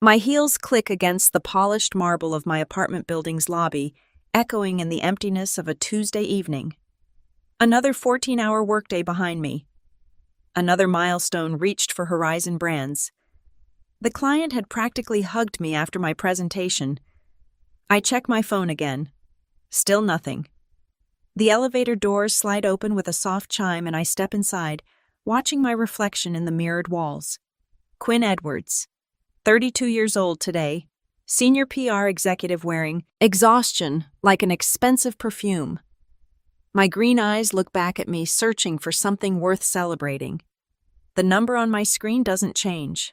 My heels click against the polished marble of my apartment building's lobby, echoing in the emptiness of a Tuesday evening. Another 14-hour workday behind me. Another milestone reached for Horizon Brands. The client had practically hugged me after my presentation. I check my phone again. Still nothing. The elevator doors slide open with a soft chime and I step inside, watching my reflection in the mirrored walls. Quinn Edwards, 32 years old today, senior PR executive wearing exhaustion like an expensive perfume. My green eyes look back at me, searching for something worth celebrating. The number on my screen doesn't change.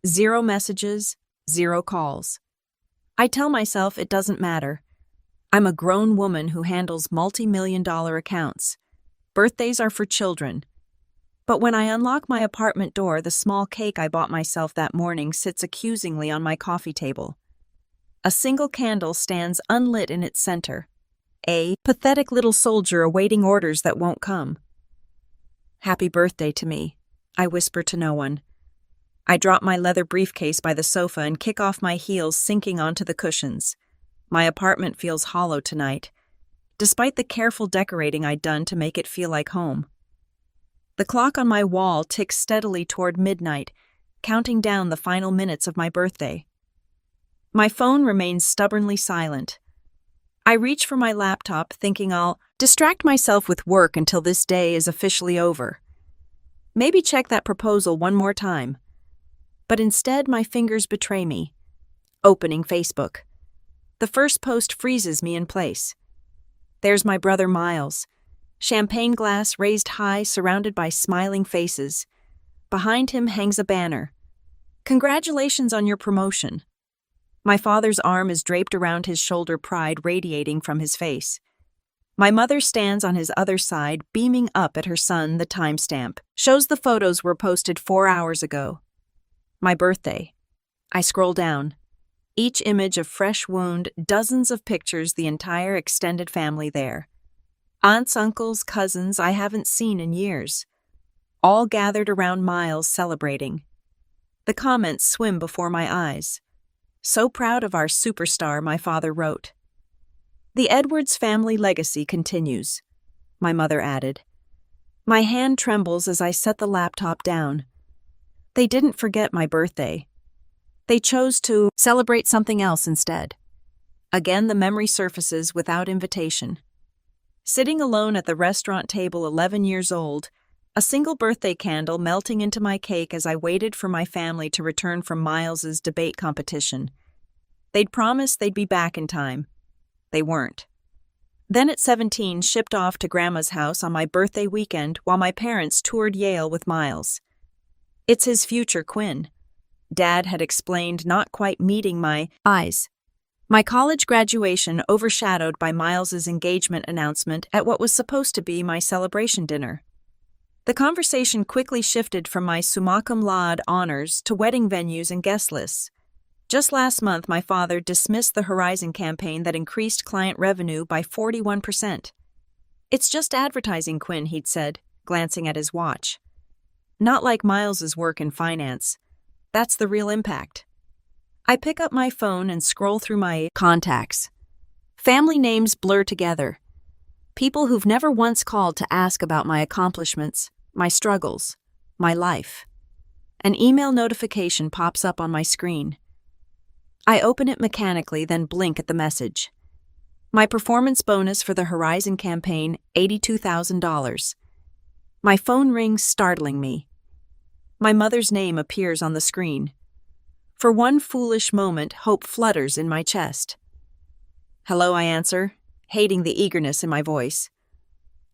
0 messages, 0 calls. I tell myself it doesn't matter. I'm a grown woman who handles multi-million-dollar accounts. Birthdays are for children. But when I unlock my apartment door, the small cake I bought myself that morning sits accusingly on my coffee table. A single candle stands unlit in its center. A pathetic little soldier awaiting orders that won't come. Happy birthday to me, I whisper to no one. I drop my leather briefcase by the sofa and kick off my heels, sinking onto the cushions. My apartment feels hollow tonight, despite the careful decorating I'd done to make it feel like home. The clock on my wall ticks steadily toward midnight, counting down the final minutes of my birthday. My phone remains stubbornly silent. I reach for my laptop, thinking I'll distract myself with work until this day is officially over. Maybe check that proposal one more time. But instead, my fingers betray me. Opening Facebook. The first post freezes me in place. There's my brother Miles. Champagne glass raised high, surrounded by smiling faces. Behind him hangs a banner. Congratulations on your promotion. My father's arm is draped around his shoulder, pride radiating from his face. My mother stands on his other side, beaming up at her son. The timestamp shows the photos were posted 4 hours ago. My birthday. I scroll down. Each image a fresh wound, dozens of pictures, the entire extended family there. Aunts, uncles, cousins I haven't seen in years. All gathered around Miles celebrating. The comments swim before my eyes. So proud of our superstar, my father wrote. The Edwards family legacy continues, my mother added. My hand trembles as I set the laptop down. They didn't forget my birthday. They chose to celebrate something else instead. Again, the memory surfaces without invitation. Sitting alone at the restaurant table, 11 years old, a single birthday candle melting into my cake as I waited for my family to return from Miles's debate competition. They'd promised they'd be back in time. They weren't. Then at 17, shipped off to Grandma's house on my birthday weekend while my parents toured Yale with Miles. It's his future, Quinn. Dad had explained, not quite meeting my eyes. My college graduation overshadowed by Miles's engagement announcement at what was supposed to be my celebration dinner. The conversation quickly shifted from my summa cum laude honors to wedding venues and guest lists. Just last month, my father dismissed the Horizon campaign that increased client revenue by 41%. It's just advertising, Quinn, he'd said, glancing at his watch. Not like Miles's work in finance. That's the real impact. I pick up my phone and scroll through my contacts. Family names blur together. People who've never once called to ask about my accomplishments, my struggles, my life. An email notification pops up on my screen. I open it mechanically, then blink at the message. My performance bonus for the Horizon campaign, $82,000. My phone rings, startling me. My mother's name appears on the screen. For one foolish moment, hope flutters in my chest. Hello, I answer, hating the eagerness in my voice.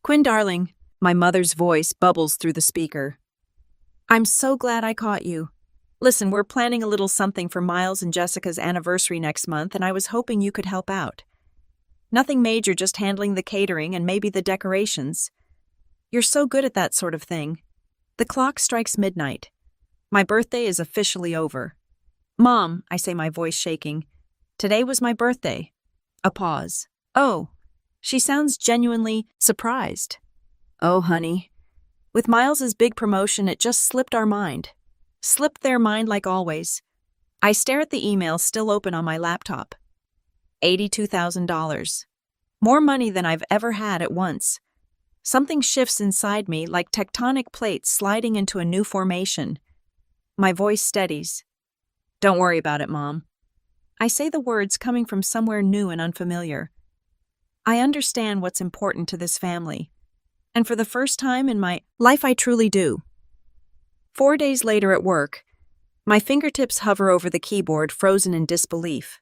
Quinn, darling, my mother's voice bubbles through the speaker. I'm so glad I caught you. Listen, we're planning a little something for Miles and Jessica's anniversary next month, and I was hoping you could help out. Nothing major, just handling the catering and maybe the decorations. You're so good at that sort of thing. The clock strikes midnight. My birthday is officially over. Mom, I say, my voice shaking. Today was my birthday. A pause. Oh, she sounds genuinely surprised. Oh, honey. With Miles's big promotion, it just slipped our mind. Slipped their mind like always. I stare at the email still open on my laptop. $82,000. More money than I've ever had at once. Something shifts inside me like tectonic plates sliding into a new formation. My voice steadies. Don't worry about it, Mom. I say the words coming from somewhere new and unfamiliar. I understand what's important to this family. And for the first time in my life, I truly do. 4 days later at work, my fingertips hover over the keyboard, frozen in disbelief.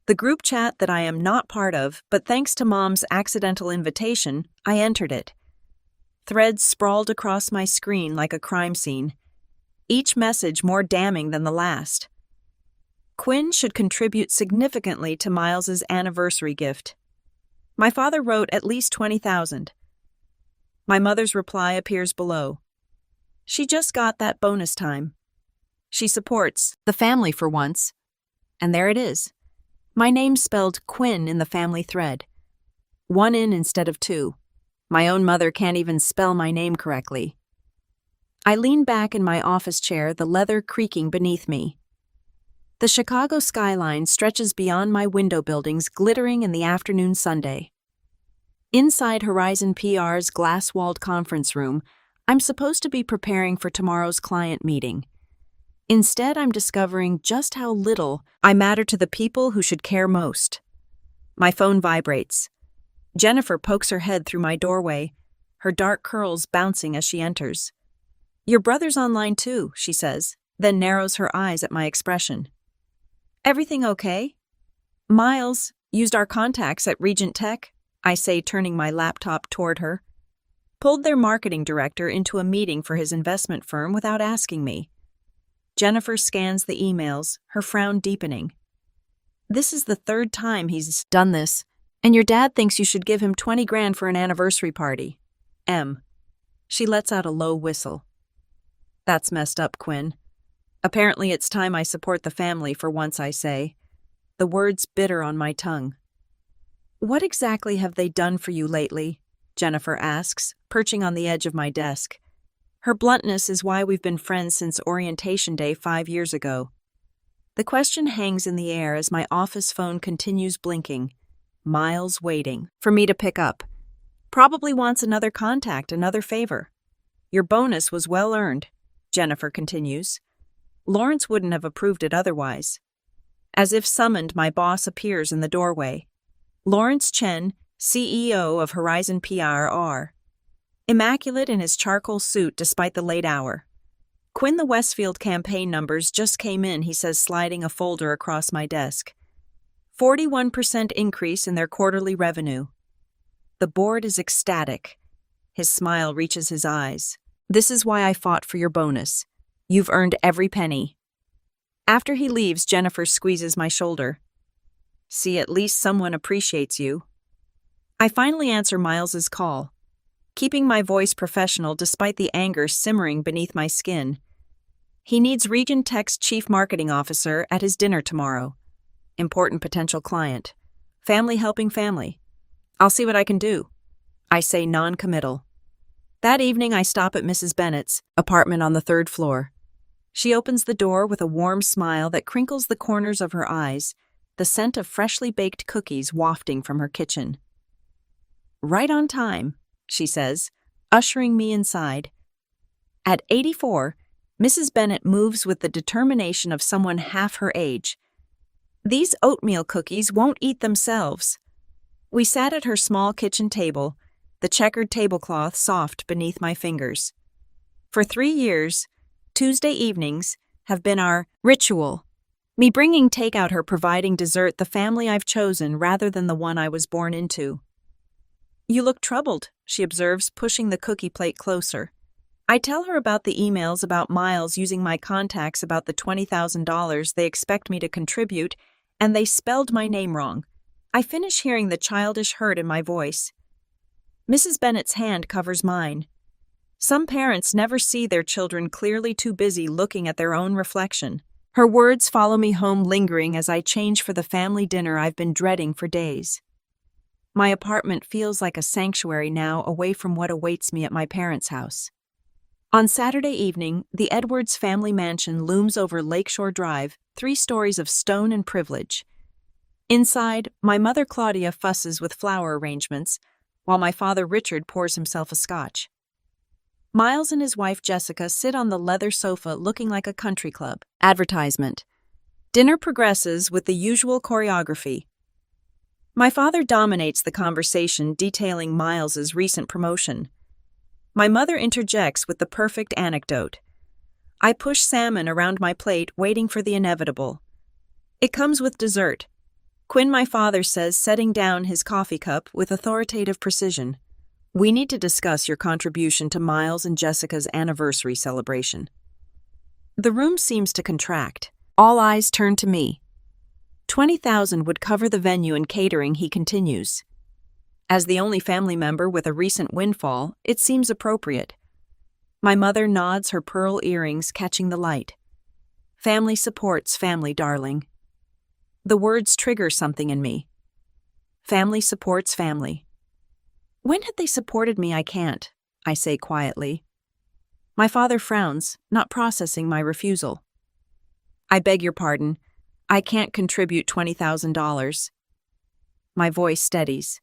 The group chat that I am not part of, but thanks to Mom's accidental invitation, I entered it. Threads sprawled across my screen like a crime scene, each message more damning than the last. Quinn should contribute significantly to Miles's anniversary gift. My father wrote at least $20,000. My mother's reply appears below. She just got that bonus time. She supports the family for once. And there it is. My name spelled Quinn in the family thread. 1 in instead of 2. My own mother can't even spell my name correctly. I lean back in my office chair, the leather creaking beneath me. The Chicago skyline stretches beyond my window buildings, glittering in the afternoon Sunday. Inside Horizon PR's glass-walled conference room, I'm supposed to be preparing for tomorrow's client meeting. Instead, I'm discovering just how little I matter to the people who should care most. My phone vibrates. Jennifer pokes her head through my doorway, her dark curls bouncing as she enters. Your brother's online too, she says, then narrows her eyes at my expression. Everything okay? Miles used our contacts at Regent Tech, I say, turning my laptop toward her. Pulled their marketing director into a meeting for his investment firm without asking me. Jennifer scans the emails, her frown deepening. This is the 3rd time he's done this, and your dad thinks you should give him $20,000 for an anniversary party. M. She lets out a low whistle. That's messed up, Quinn. Apparently it's time I support the family for once, I say, the words bitter on my tongue. What exactly have they done for you lately? Jennifer asks, perching on the edge of my desk. Her bluntness is why we've been friends since orientation day 5 years ago. The question hangs in the air as my office phone continues blinking. Miles waiting for me to pick up. Probably wants another contact, another favor. Your bonus was well earned, Jennifer continues. Lawrence wouldn't have approved it otherwise. As if summoned, my boss appears in the doorway. Lawrence Chen, CEO of Horizon PR. Immaculate in his charcoal suit despite the late hour. Quinn, the Westfield campaign numbers just came in, he says, sliding a folder across my desk. 41% increase in their quarterly revenue. The board is ecstatic. His smile reaches his eyes. This is why I fought for your bonus. You've earned every penny. After he leaves, Jennifer squeezes my shoulder. See, at least someone appreciates you. I finally answer Miles's call, keeping my voice professional despite the anger simmering beneath my skin. He needs Regent Tech's chief marketing officer at his dinner tomorrow. Important potential client. Family helping family. I'll see what I can do. I say non-committal. That evening I stop at Mrs. Bennett's apartment on the 3rd floor. She opens the door with a warm smile that crinkles the corners of her eyes, the scent of freshly baked cookies wafting from her kitchen. Right on time, she says, ushering me inside. At 84, Mrs. Bennett moves with the determination of someone half her age. These oatmeal cookies won't eat themselves. We sat at her small kitchen table, the checkered tablecloth soft beneath my fingers. For 3 years, Tuesday evenings have been our ritual. Me bringing takeout, her providing dessert, the family I've chosen rather than the one I was born into. You look troubled, she observes, pushing the cookie plate closer. I tell her about the emails about Miles using my contacts about the $20,000 they expect me to contribute, and they spelled my name wrong. I finish hearing the childish hurt in my voice. Mrs. Bennett's hand covers mine. Some parents never see their children clearly too busy looking at their own reflection. Her words follow me home, lingering as I change for the family dinner I've been dreading for days. My apartment feels like a sanctuary now, away from what awaits me at my parents' house. On Saturday evening, the Edwards family mansion looms over Lakeshore Drive, 3 stories of stone and privilege. Inside, my mother Claudia fusses with flower arrangements, while my father Richard pours himself a scotch. Miles and his wife Jessica sit on the leather sofa looking like a country club. Advertisement. Dinner progresses with the usual choreography. My father dominates the conversation detailing Miles's recent promotion. My mother interjects with the perfect anecdote. I push salmon around my plate, waiting for the inevitable. It comes with dessert. Quinn, my father says, setting down his coffee cup with authoritative precision. We need to discuss your contribution to Miles and Jessica's anniversary celebration. The room seems to contract. All eyes turn to me. 20,000 would cover the venue and catering, he continues. As the only family member with a recent windfall, it seems appropriate. My mother nods, her pearl earrings catching the light. Family supports family, darling. The words trigger something in me. Family supports family. When had they supported me? I can't, I say quietly. My father frowns, not processing my refusal. I beg your pardon. I can't contribute $20,000. My voice steadies.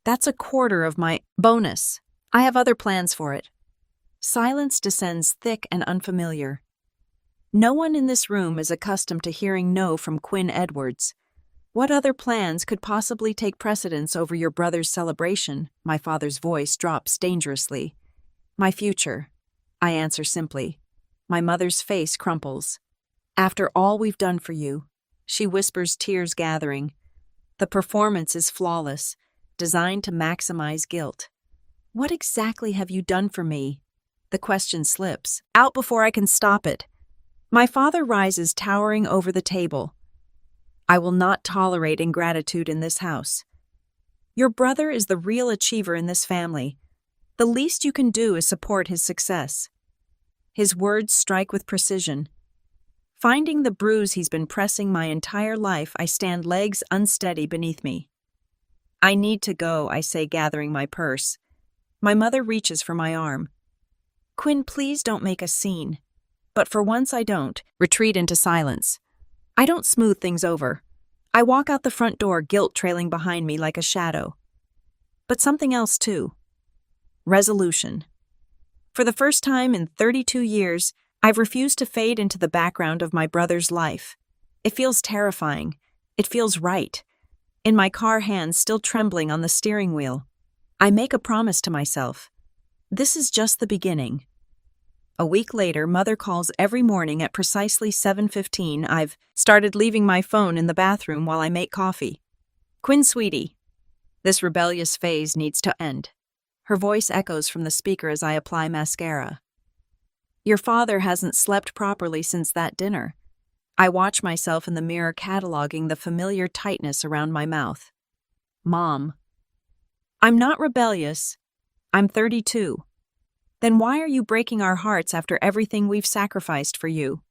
That's a quarter of my bonus. I have other plans for it. Silence descends thick and unfamiliar. No one in this room is accustomed to hearing no from Quinn Edwards. What other plans could possibly take precedence over your brother's celebration? My father's voice drops dangerously. My future, I answer simply. My mother's face crumples. After all we've done for you, she whispers, tears gathering. The performance is flawless, designed to maximize guilt. What exactly have you done for me? The question slips out before I can stop it. My father rises, towering over the table. I will not tolerate ingratitude in this house. Your brother is the real achiever in this family. The least you can do is support his success. His words strike with precision. Finding the bruise he's been pressing my entire life, I stand, legs unsteady beneath me. I need to go, I say, gathering my purse. My mother reaches for my arm. Quinn, please don't make a scene. But for once I don't. Retreat into silence. I don't smooth things over. I walk out the front door, guilt trailing behind me like a shadow. But something else too. Resolution. For the first time in 32 years, I've refused to fade into the background of my brother's life. It feels terrifying. It feels right. In my car, hands still trembling on the steering wheel, I make a promise to myself. This is just the beginning. A week later, Mother calls every morning at precisely 7:15. I've started leaving my phone in the bathroom while I make coffee. Quinn, sweetie, this rebellious phase needs to end. Her voice echoes from the speaker as I apply mascara. Your father hasn't slept properly since that dinner. I watch myself in the mirror, cataloging the familiar tightness around my mouth. Mom. I'm not rebellious. I'm 32. Then why are you breaking our hearts after everything we've sacrificed for you?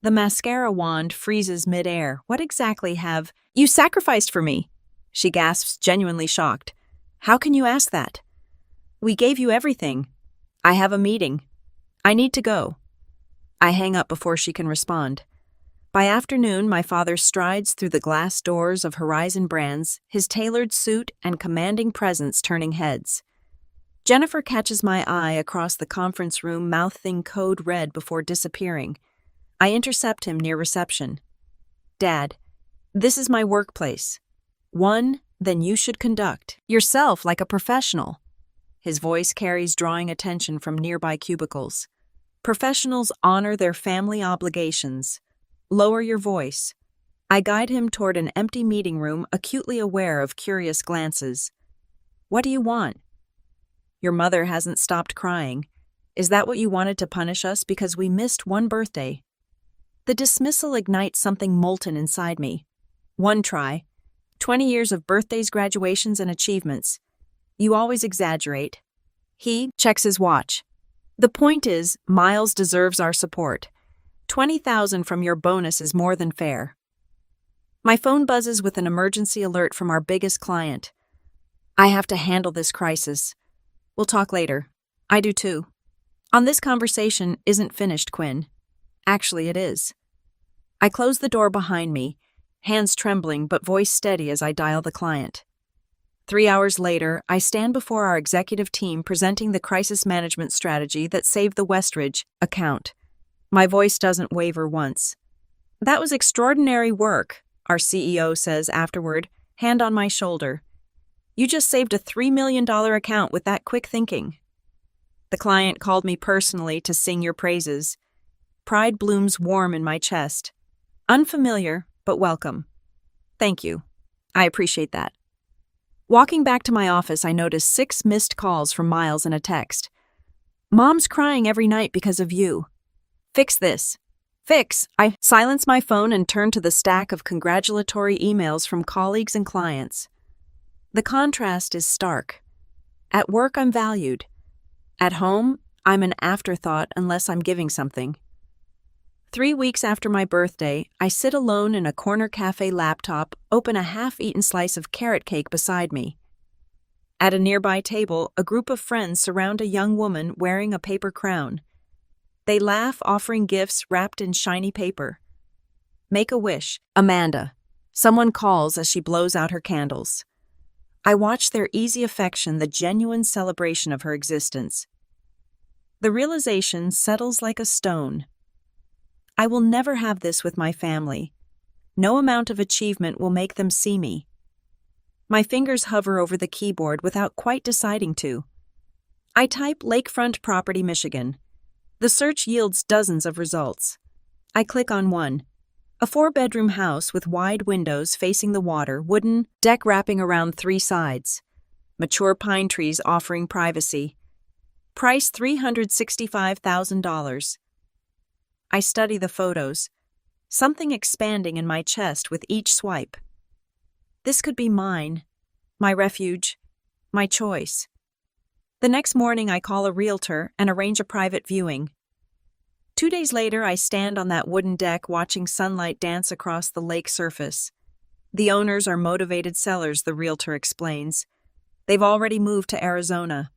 The mascara wand freezes midair. What exactly have you sacrificed for me? She gasps, genuinely shocked. How can you ask that? We gave you everything. I have a meeting. I need to go. I hang up before she can respond. By afternoon, my father strides through the glass doors of Horizon Brands, his tailored suit and commanding presence turning heads. Jennifer catches my eye across the conference room, mouthing code red before disappearing. I intercept him near reception. Dad, this is my workplace. Then you should conduct yourself like a professional. His voice carries drawing attention from nearby cubicles. Professionals honor their family obligations. Lower your voice. I guide him toward an empty meeting room, acutely aware of curious glances. What do you want? Your mother hasn't stopped crying. Is that what you wanted to punish us because we missed one birthday? The dismissal ignites something molten inside me. One try. 20 years of birthdays, graduations, and achievements. You always exaggerate. He checks his watch. The point is, Miles deserves our support. 20,000 from your bonus is more than fair. My phone buzzes with an emergency alert from our biggest client. I have to handle this crisis. We'll talk later. I do too. This conversation isn't finished, Quinn. Actually, it is. I close the door behind me, hands trembling but voice steady as I dial the client. 3 hours later, I stand before our executive team presenting the crisis management strategy that saved the Westridge account. My voice doesn't waver once. "That was extraordinary work," our CEO says afterward, hand on my shoulder. "You just saved a $3 million account with that quick thinking." The client called me personally to sing your praises. Pride blooms warm in my chest. Unfamiliar, but welcome. Thank you. I appreciate that. Walking back to my office, I notice 6 missed calls from Miles and a text. "Mom's crying every night because of you. Fix this." Fix. I silence my phone and turn to the stack of congratulatory emails from colleagues and clients. The contrast is stark. At work, I'm valued. At home, I'm an afterthought unless I'm giving something. 3 weeks after my birthday, I sit alone in a corner cafe laptop, open a half-eaten slice of carrot cake beside me. At a nearby table, a group of friends surround a young woman wearing a paper crown. They laugh, offering gifts wrapped in shiny paper. Make a wish, Amanda. Someone calls as she blows out her candles. I watch their easy affection, the genuine celebration of her existence. The realization settles like a stone. I will never have this with my family. No amount of achievement will make them see me. My fingers hover over the keyboard without quite deciding to. I type Lakefront Property, Michigan. The search yields dozens of results. I click on one. A 4-bedroom house with wide windows facing the water, wooden deck wrapping around 3 sides. Mature pine trees offering privacy. Price $365,000. I study the photos, something expanding in my chest with each swipe. This could be mine, my refuge, my choice. The next morning, I call a realtor and arrange a private viewing. 2 days later, I stand on that wooden deck watching sunlight dance across the lake surface. The owners are motivated sellers, the realtor explains. They've already moved to Arizona.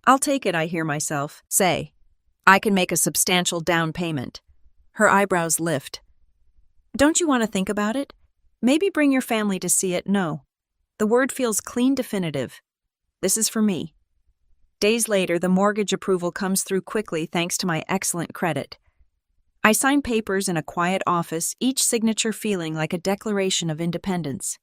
"I'll take it," I hear myself say. "I can make a substantial down payment." Her eyebrows lift. "Don't you want to think about it? Maybe bring your family to see it." No. The word feels clean, definitive. This is for me. Days later, the mortgage approval comes through quickly thanks to my excellent credit. I sign papers in a quiet office, each signature feeling like a declaration of independence.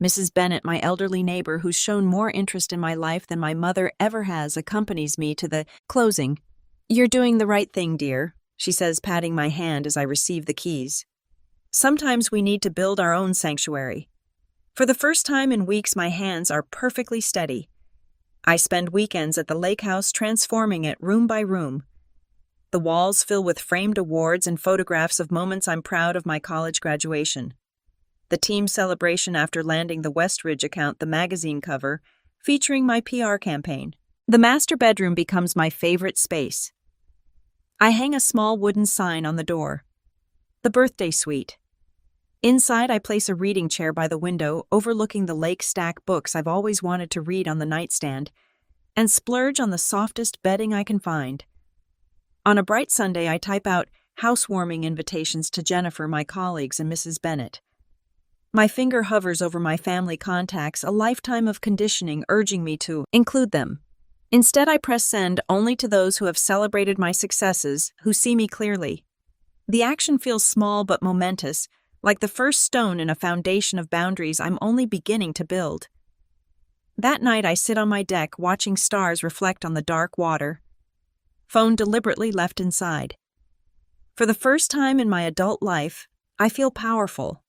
Mrs. Bennett, my elderly neighbor who's shown more interest in my life than my mother ever has, accompanies me to the closing. "You're doing the right thing, dear," she says, patting my hand as I receive the keys. Sometimes we need to build our own sanctuary. For the first time in weeks, my hands are perfectly steady. I spend weekends at the lake house transforming it room by room. The walls fill with framed awards and photographs of moments I'm proud of, my college graduation. The team celebration after landing the Westridge account, the magazine cover, featuring my PR campaign. The master bedroom becomes my favorite space. I hang a small wooden sign on the door. The birthday suite. Inside, I place a reading chair by the window, overlooking the lake, stack books I've always wanted to read on the nightstand, and splurge on the softest bedding I can find. On a bright Sunday, I type out housewarming invitations to Jennifer, my colleagues, and Mrs. Bennett. My finger hovers over my family contacts, a lifetime of conditioning urging me to include them. Instead, I press send only to those who have celebrated my successes, who see me clearly. The action feels small but momentous, like the first stone in a foundation of boundaries I'm only beginning to build. That night, I sit on my deck watching stars reflect on the dark water. Phone deliberately left inside. For the first time in my adult life, I feel powerful.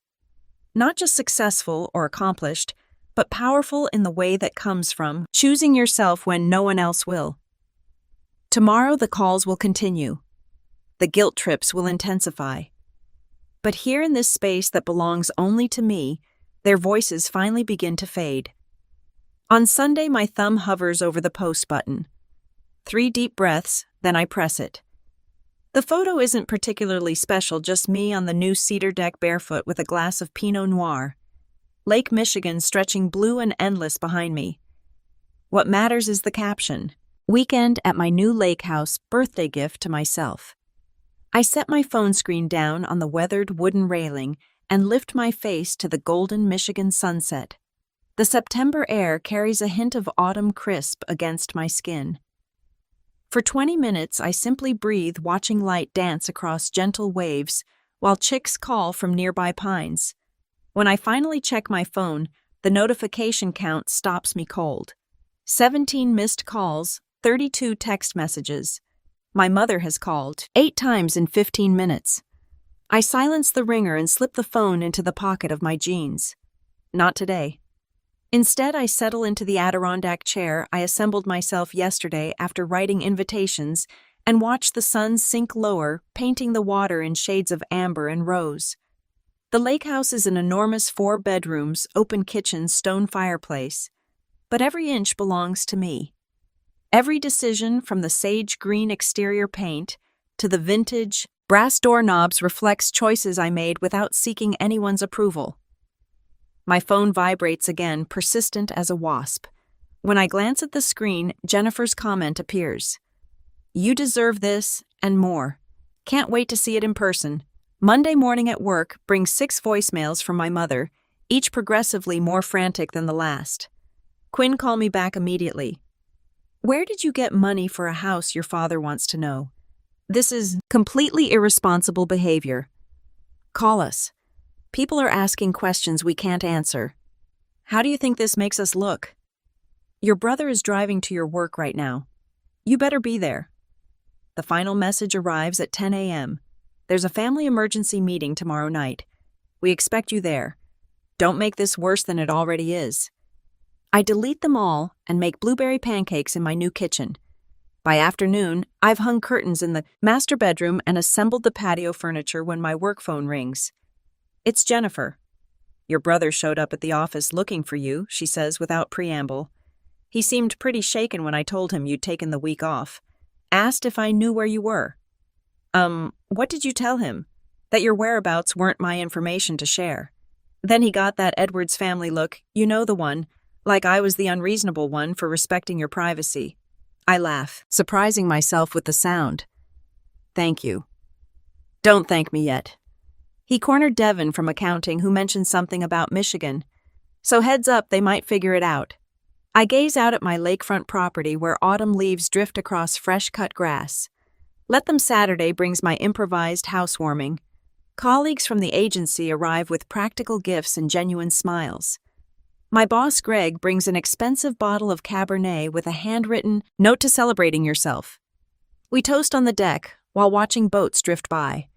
Not just successful or accomplished, but powerful in the way that comes from choosing yourself when no one else will. Tomorrow, the calls will continue. The guilt trips will intensify. But here in this space that belongs only to me, their voices finally begin to fade. On Sunday, my thumb hovers over the post button. 3 deep breaths, then I press it. The photo isn't particularly special, just me on the new cedar deck barefoot with a glass of Pinot Noir. Lake Michigan stretching blue and endless behind me. What matters is the caption. Weekend at my new lake house, birthday gift to myself. I set my phone screen down on the weathered wooden railing and lift my face to the golden Michigan sunset. The September air carries a hint of autumn crisp against my skin. For 20 minutes, I simply breathe, watching light dance across gentle waves while chicks call from nearby pines. When I finally check my phone, the notification count stops me cold. 17 missed calls, 32 text messages. My mother has called 8 times in 15 minutes. I silence the ringer and slip the phone into the pocket of my jeans. Not today. Instead, I settle into the Adirondack chair I assembled myself yesterday after writing invitations and watch the sun sink lower, painting the water in shades of amber and rose. The lake house is an enormous 4 bedrooms, open kitchen, stone fireplace, but every inch belongs to me. Every decision, from the sage green exterior paint to the vintage brass doorknobs, reflects choices I made without seeking anyone's approval. My phone vibrates again, persistent as a wasp. When I glance at the screen, Jennifer's comment appears. "You deserve this and more. Can't wait to see it in person." Monday morning at work brings 6 voicemails from my mother, each progressively more frantic than the last. Quinn called me back immediately. "Where did you get money for a house your father wants to know? This is completely irresponsible behavior. Call us. People are asking questions we can't answer. How do you think this makes us look? Your brother is driving to your work right now. You better be there." The final message arrives at 10 a.m. "There's a family emergency meeting tomorrow night. We expect you there. Don't make this worse than it already is." I delete them all and make blueberry pancakes in my new kitchen. By afternoon, I've hung curtains in the master bedroom and assembled the patio furniture when my work phone rings. It's Jennifer. "Your brother showed up at the office looking for you," she says without preamble. "He seemed pretty shaken when I told him you'd taken the week off. Asked if I knew where you were." What did you tell him?" "That your whereabouts weren't my information to share." Then he got that Edwards family look, you know the one, like I was the unreasonable one for respecting your privacy. I laugh, surprising myself with the sound. "Thank you." "Don't thank me yet." He cornered Devin from accounting, who mentioned something about Michigan. So heads up, they might figure it out. I gaze out at my lakefront property where autumn leaves drift across fresh-cut grass. Let Them Saturday brings my improvised housewarming. Colleagues from the agency arrive with practical gifts and genuine smiles. My boss, Greg, brings an expensive bottle of Cabernet with a handwritten note to celebrating yourself. We toast on the deck while watching boats drift by.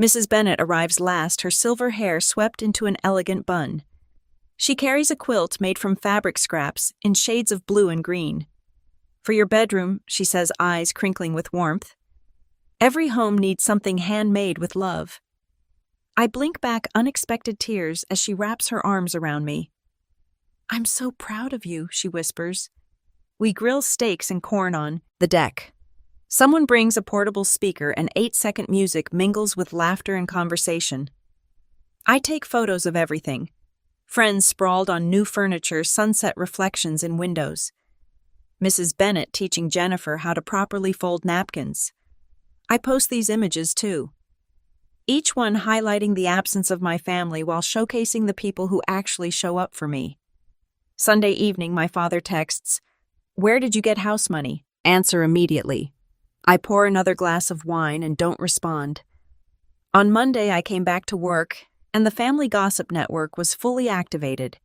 Mrs. Bennett arrives last, her silver hair swept into an elegant bun. She carries a quilt made from fabric scraps in shades of blue and green. "For your bedroom," she says, eyes crinkling with warmth. Every home needs something handmade with love. I blink back unexpected tears as she wraps her arms around me. "I'm so proud of you," she whispers. We grill steaks and corn on the deck. Someone brings a portable speaker and 8-second music mingles with laughter and conversation. I take photos of everything. Friends sprawled on new furniture, sunset reflections in windows. Mrs. Bennett teaching Jennifer how to properly fold napkins. I post these images too. Each one highlighting the absence of my family while showcasing the people who actually show up for me. Sunday evening, my father texts, "Where did you get house money?" Answer immediately. I pour another glass of wine and don't respond. On Monday, I came back to work, and the family gossip network was fully activated.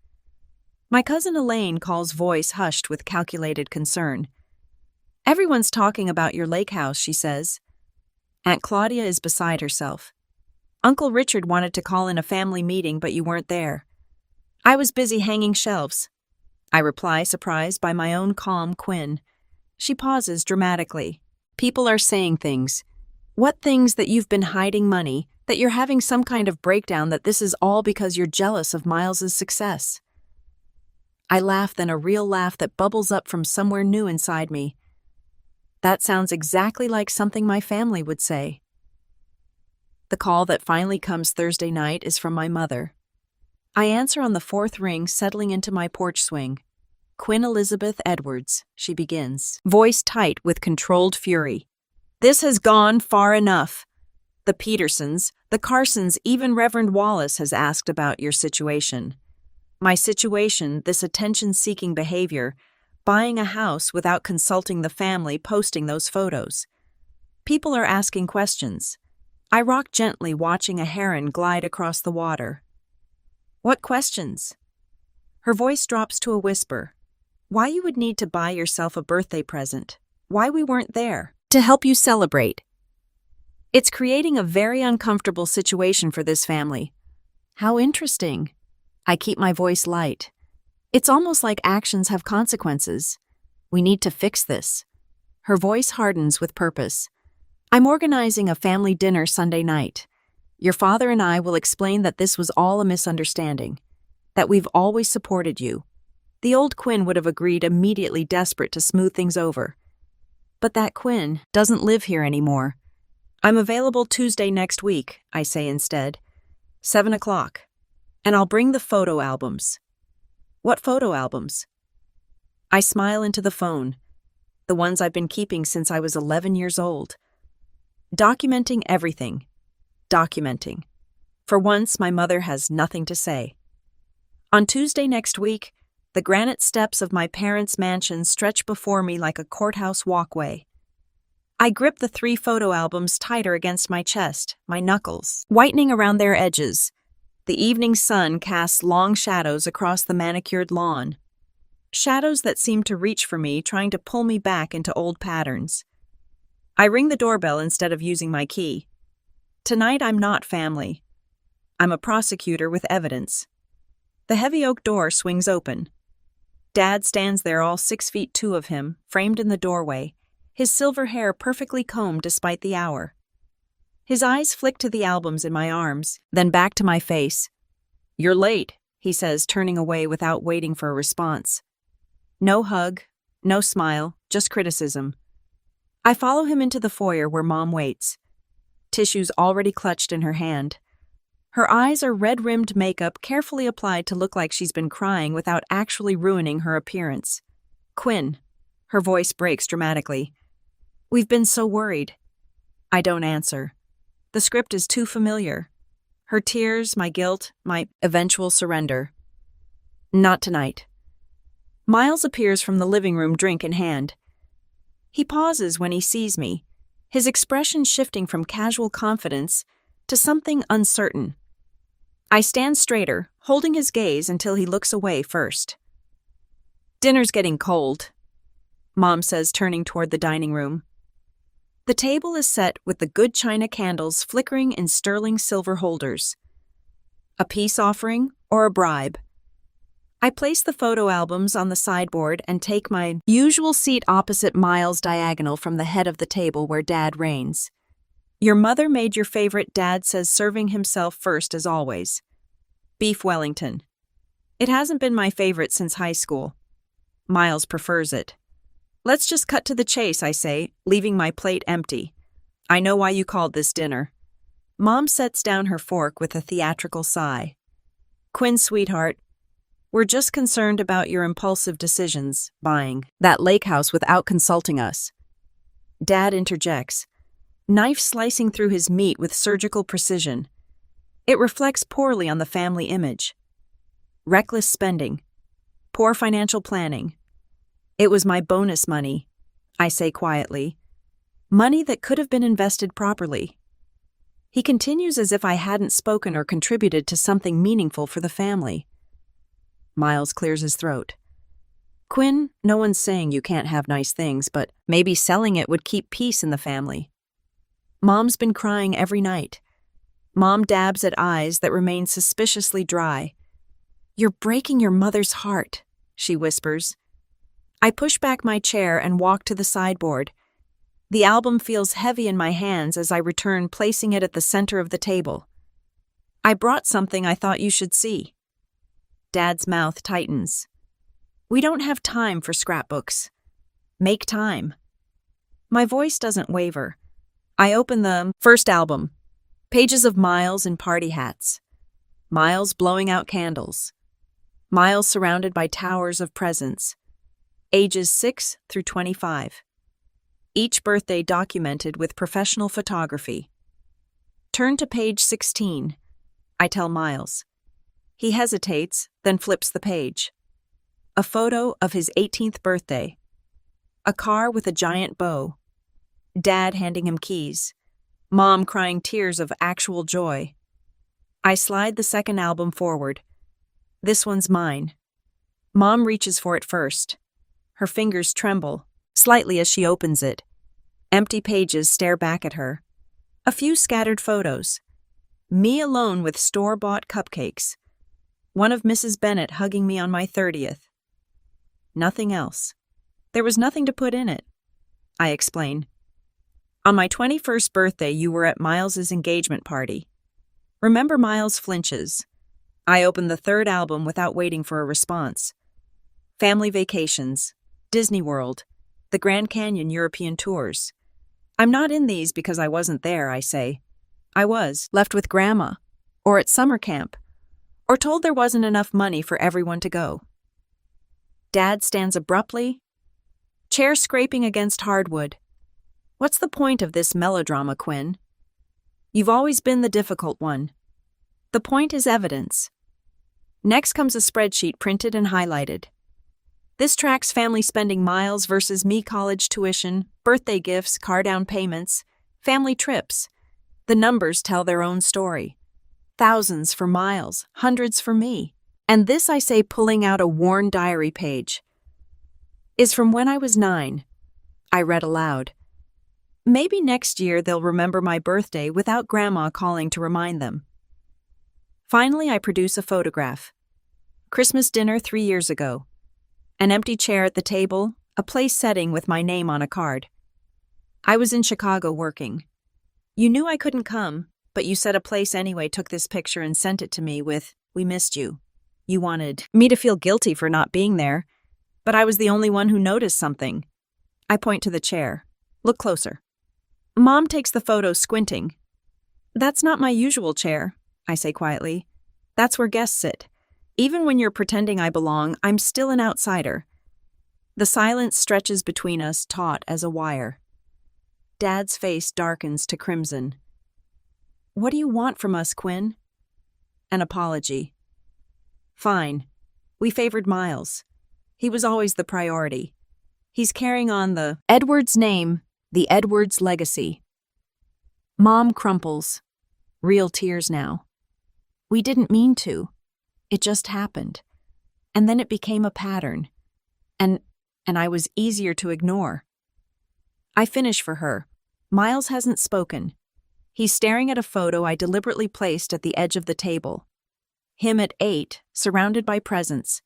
My cousin Elaine calls voice hushed with calculated concern. "Everyone's talking about your lake house," she says. Aunt Claudia is beside herself. "Uncle Richard wanted to call in a family meeting, but you weren't there." "I was busy hanging shelves," I reply, surprised by my own calm Quinn. She pauses dramatically. "People are saying things. What things? That you've been hiding money, that you're having some kind of breakdown, that this is all because you're jealous of Miles's success." I laugh, then a real laugh that bubbles up from somewhere new inside me. That sounds exactly like something my family would say. The call that finally comes Thursday night is from my mother. I answer on the 4th ring, settling into my porch swing. Quinn Elizabeth Edwards, she begins, voice tight with controlled fury. This has gone far enough. The Petersons, the Carsons, even Reverend Wallace has asked about your situation. My situation, this attention-seeking behavior, buying a house without consulting the family, posting those photos. People are asking questions. I rock gently, watching a heron glide across the water. What questions? Her voice drops to a whisper. Why you would need to buy yourself a birthday present. Why we weren't there. To help you celebrate. It's creating a very uncomfortable situation for this family. How interesting. I keep my voice light. It's almost like actions have consequences. We need to fix this. Her voice hardens with purpose. I'm organizing a family dinner Sunday night. Your father and I will explain that this was all a misunderstanding, that we've always supported you. The old Quinn would have agreed immediately, desperate to smooth things over. But that Quinn doesn't live here anymore. I'm available Tuesday next week, I say instead. 7 o'clock. And I'll bring the photo albums. What photo albums? I smile into the phone. The ones I've been keeping since I was 11 years old. Documenting everything. Documenting. For once, my mother has nothing to say. On Tuesday next week, the granite steps of my parents' mansion stretch before me like a courthouse walkway. I grip the 3 photo albums tighter against my chest, my knuckles whitening around their edges. The evening sun casts long shadows across the manicured lawn. Shadows that seem to reach for me, trying to pull me back into old patterns. I ring the doorbell instead of using my key. Tonight I'm not family. I'm a prosecutor with evidence. The heavy oak door swings open. Dad stands there, all 6'2" of him, framed in the doorway, his silver hair perfectly combed despite the hour. His eyes flick to the albums in my arms, then back to my face. You're late, he says, turning away without waiting for a response. No hug, no smile, just criticism. I follow him into the foyer where Mom waits. Tissues already clutched in her hand. Her eyes are red-rimmed makeup carefully applied to look like she's been crying without actually ruining her appearance. Quinn. Her voice breaks dramatically. We've been so worried. I don't answer. The script is too familiar. Her tears, my guilt, my eventual surrender. Not tonight. Miles appears from the living room, drink in hand. He pauses when he sees me, his expression shifting from casual confidence to something uncertain. I stand straighter, holding his gaze until he looks away first. Dinner's getting cold, Mom says, turning toward the dining room. The table is set with the good china candles flickering in sterling silver holders. A peace offering or a bribe? I place the photo albums on the sideboard and take my usual seat opposite Miles, diagonal from the head of the table where Dad reigns. Your mother made your favorite, Dad says, serving himself first as always. Beef Wellington. It hasn't been my favorite since high school. Miles prefers it. Let's just cut to the chase, I say, leaving my plate empty. I know why you called this dinner. Mom sets down her fork with a theatrical sigh. Quinn, sweetheart, we're just concerned about your impulsive decisions, buying that lake house without consulting us. Dad interjects, knife slicing through his meat with surgical precision. It reflects poorly on the family image. Reckless spending. Poor financial planning. It was my bonus money, I say quietly. Money that could have been invested properly. He continues as if I hadn't spoken or contributed to something meaningful for the family. Miles clears his throat. Quinn, no one's saying you can't have nice things, but maybe selling it would keep peace in the family. Mom's been crying every night. Mom dabs at eyes that remain suspiciously dry. You're breaking your mother's heart, she whispers. I push back my chair and walk to the sideboard. The album feels heavy in my hands as I return, placing it at the center of the table. I brought something I thought you should see. Dad's mouth tightens. We don't have time for scrapbooks. Make time. My voice doesn't waver. I open the first album. Pages of Miles in party hats. Miles blowing out candles. Miles surrounded by towers of presents. ages 6 through 25. Each birthday documented with professional photography. Turn to page 16, I tell Miles. He hesitates, then flips the page. A photo of his 18th birthday. A car with a giant bow. Dad handing him keys. Mom crying tears of actual joy. I slide the second album forward. This one's mine. Mom reaches for it first. Her fingers tremble, slightly as she opens it. Empty pages stare back at her. A few scattered photos. Me alone with store-bought cupcakes. One of Mrs. Bennet hugging me on my 30th. Nothing else. There was nothing to put in it. I explain. On my 21st birthday, you were at Miles's engagement party. Remember Miles flinches. I open the third album without waiting for a response. Family vacations, Disney World, the Grand Canyon European tours. I'm not in these because I wasn't there, I say. I was left with Grandma, or at summer camp, or told there wasn't enough money for everyone to go. Dad stands abruptly, chair scraping against hardwood. What's the point of this melodrama, Quinn? You've always been the difficult one. The point is evidence. Next comes a spreadsheet printed and highlighted. This tracks family spending Miles versus me college tuition, birthday gifts, car down payments, family trips. The numbers tell their own story. Thousands for Miles, hundreds for me. And this, I say, pulling out a worn diary page, is from when I was 9. I read aloud. Maybe next year they'll remember my birthday without Grandma calling to remind them. Finally, I produce a photograph. Christmas dinner 3 years ago. An empty chair at the table, a place setting with my name on a card. I was in Chicago working. You knew I couldn't come, but you said a place anyway took this picture and sent it to me with, "We missed you." You wanted me to feel guilty for not being there, but I was the only one who noticed something. I point to the chair. Look closer. Mom takes the photo, squinting. That's not my usual chair, I say quietly. That's where guests sit. Even when you're pretending I belong, I'm still an outsider. The silence stretches between us, taut as a wire. Dad's face darkens to crimson. What do you want from us, Quinn? An apology. Fine. We favored Miles. He was always the priority. He's carrying on the Edwards name, the Edwards legacy. Mom crumples. Real tears now. We didn't mean to. It just happened. And then it became a pattern. And I was easier to ignore. I finish for her. Miles hasn't spoken. He's staring at a photo I deliberately placed at the edge of the table. Him at 8, surrounded by presents.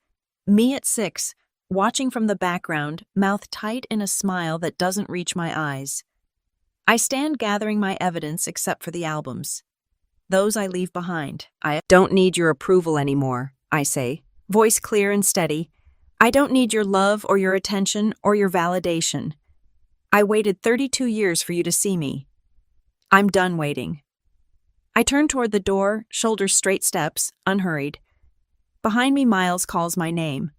Me at 6, watching from the background, mouth tight in a smile that doesn't reach my eyes. I stand gathering my evidence except for the albums. Those I leave behind. I don't need your approval anymore, I say, voice clear and steady. I don't need your love or your attention or your validation. I waited 32 years for you to see me. I'm done waiting. I turn toward the door, shoulders straight steps, unhurried. Behind me, Miles calls my name.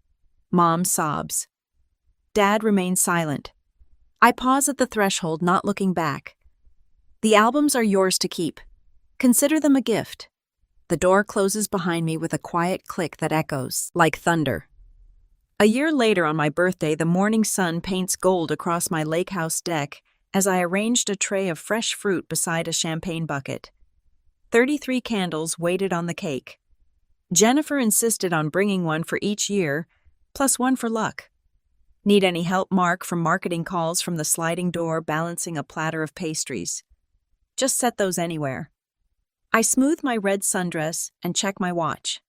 Mom sobs. Dad remains silent. I pause at the threshold, not looking back. The albums are yours to keep. Consider them a gift. The door closes behind me with a quiet click that echoes like thunder. A year later on my birthday, the morning sun paints gold across my lake house deck as I arranged a tray of fresh fruit beside a champagne bucket. 33 candles waited on the cake. Jennifer insisted on bringing one for each year, plus one for luck. Need any help, Mark, from marketing calls from the sliding door balancing a platter of pastries? Just set those anywhere. I smooth my red sundress and check my watch.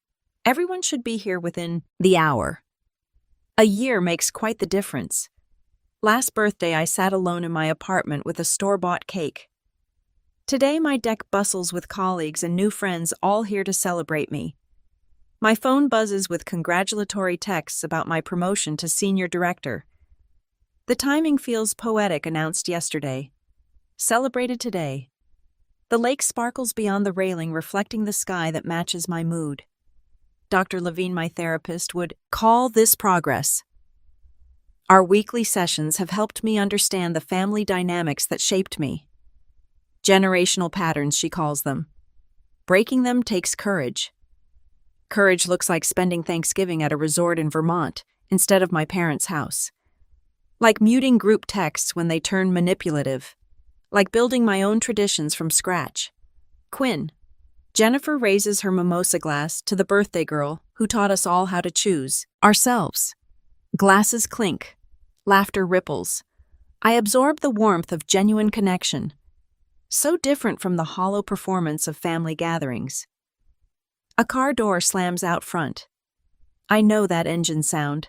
Everyone should be here within the hour. A year makes quite the difference. Last birthday, I sat alone in my apartment with a store-bought cake. Today, my deck bustles with colleagues and new friends all here to celebrate me. My phone buzzes with congratulatory texts about my promotion to senior director. The timing feels poetic, announced yesterday. Celebrated today. The lake sparkles beyond the railing, reflecting the sky that matches my mood. Dr. Levine, my therapist, would call this progress. Our weekly sessions have helped me understand the family dynamics that shaped me. Generational patterns, she calls them. Breaking them takes courage. Courage looks like spending Thanksgiving at a resort in Vermont instead of my parents' house. Like muting group texts when they turn manipulative. Like building my own traditions from scratch. Quinn. Jennifer raises her mimosa glass to the birthday girl who taught us all how to choose ourselves. Glasses clink. Laughter ripples. I absorb the warmth of genuine connection. So different from the hollow performance of family gatherings. A car door slams out front. I know that engine sound.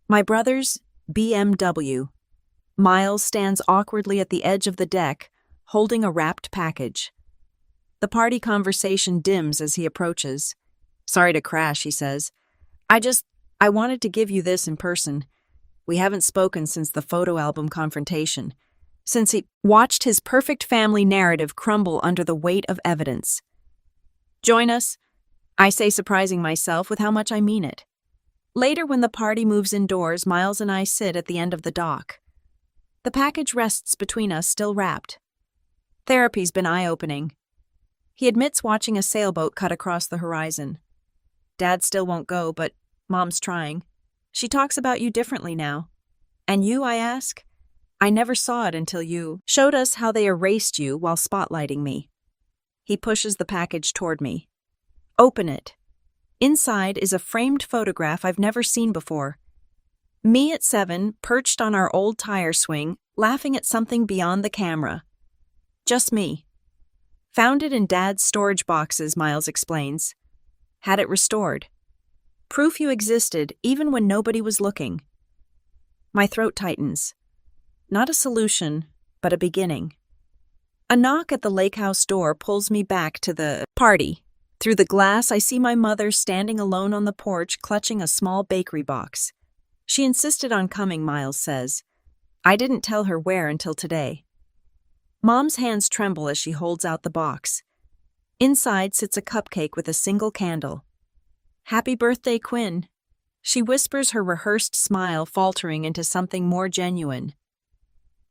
My brother's BMW. Miles stands awkwardly at the edge of the deck, holding a wrapped package. The party conversation dims as he approaches. Sorry to crash, he says. I wanted to give you this in person. We haven't spoken since the photo album confrontation. Since he watched his perfect family narrative crumble under the weight of evidence. Join us, I say, surprising myself with how much I mean it. Later, when the party moves indoors, Miles and I sit at the end of the dock. The package rests between us, still wrapped. Therapy's been eye-opening. He admits watching a sailboat cut across the horizon. Dad still won't go, but Mom's trying. She talks about you differently now. And you, I ask? I never saw it until you showed us how they erased you while spotlighting me. He pushes the package toward me. Open it. Inside is a framed photograph I've never seen before. Me at 7, perched on our old tire swing, laughing at something beyond the camera. Just me. Found it in Dad's storage boxes, Miles explains. Had it restored. Proof you existed even when nobody was looking. My throat tightens. Not a solution, but a beginning. A knock at the lake house door pulls me back to the party. Through the glass, I see my mother standing alone on the porch, clutching a small bakery box. She insisted on coming, Miles says. I didn't tell her where until today. Mom's hands tremble as she holds out the box. Inside sits a cupcake with a single candle. Happy birthday, Quinn. She whispers, her rehearsed smile faltering into something more genuine.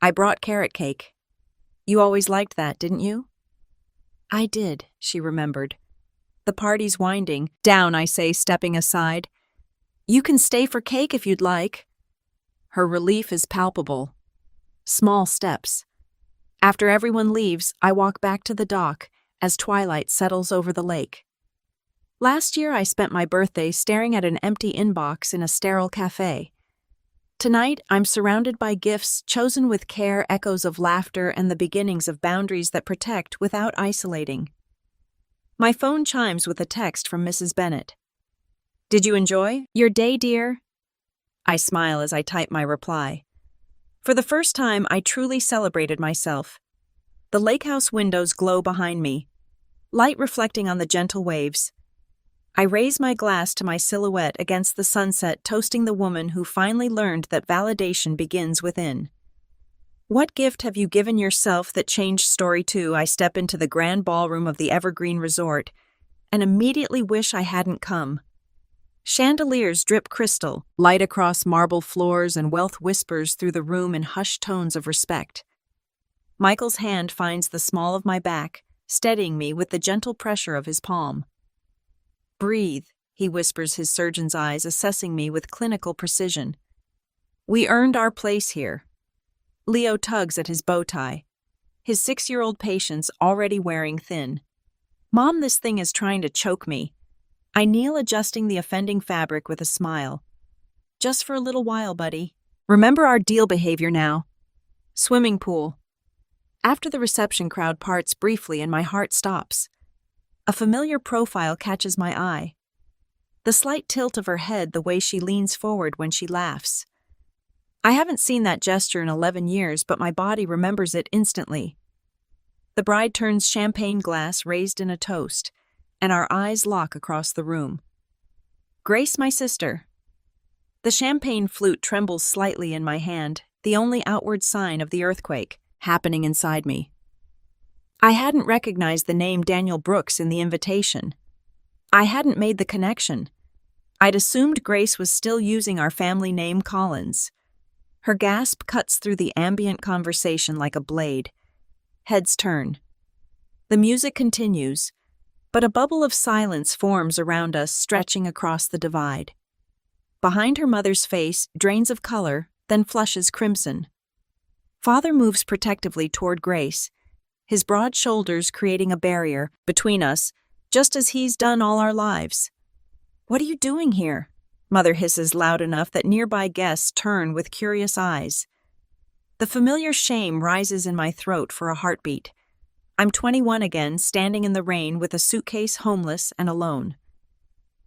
I brought carrot cake. You always liked that, didn't you? I did, she remembered. The party's winding down, I say, stepping aside. You can stay for cake if you'd like. Her relief is palpable. Small steps. After everyone leaves, I walk back to the dock as twilight settles over the lake. Last year, I spent my birthday staring at an empty inbox in a sterile cafe. Tonight, I'm surrounded by gifts chosen with care, echoes of laughter, and the beginnings of boundaries that protect without isolating. My phone chimes with a text from Mrs. Bennett. Did you enjoy your day, dear? I smile as I type my reply. For the first time, I truly celebrated myself. The lake house windows glow behind me, light reflecting on the gentle waves. I raise my glass to my silhouette against the sunset, toasting the woman who finally learned that validation begins within. What gift have you given yourself that changed story 2? I step into the grand ballroom of the Evergreen Resort and immediately wish I hadn't come. Chandeliers drip crystal, light across marble floors, and wealth whispers through the room in hushed tones of respect. Michael's hand finds the small of my back, steadying me with the gentle pressure of his palm. Breathe, he whispers, his surgeon's eyes assessing me with clinical precision. We earned our place here. Leo tugs at his bow tie, his 6-year-old patience already wearing thin. Mom, this thing is trying to choke me. I kneel, adjusting the offending fabric with a smile. Just for a little while, buddy. Remember our deal behavior now. Swimming pool. After the reception crowd parts briefly and my heart stops. A familiar profile catches my eye. The slight tilt of her head, the way she leans forward when she laughs. I haven't seen that gesture in 11 years, but my body remembers it instantly. The bride turns champagne glass raised in a toast, and our eyes lock across the room. Grace, my sister. The champagne flute trembles slightly in my hand, the only outward sign of the earthquake happening inside me. I hadn't recognized the name Daniel Brooks in the invitation. I hadn't made the connection. I'd assumed Grace was still using our family name Collins. Her gasp cuts through the ambient conversation like a blade. Heads turn. The music continues, but a bubble of silence forms around us, stretching across the divide. Behind her mother's face, drains of color, then flushes crimson. Father moves protectively toward Grace, his broad shoulders creating a barrier between us, just as he's done all our lives. "What are you doing here?" Mother hisses loud enough that nearby guests turn with curious eyes. The familiar shame rises in my throat for a heartbeat. I'm 21 again, standing in the rain with a suitcase, homeless and alone.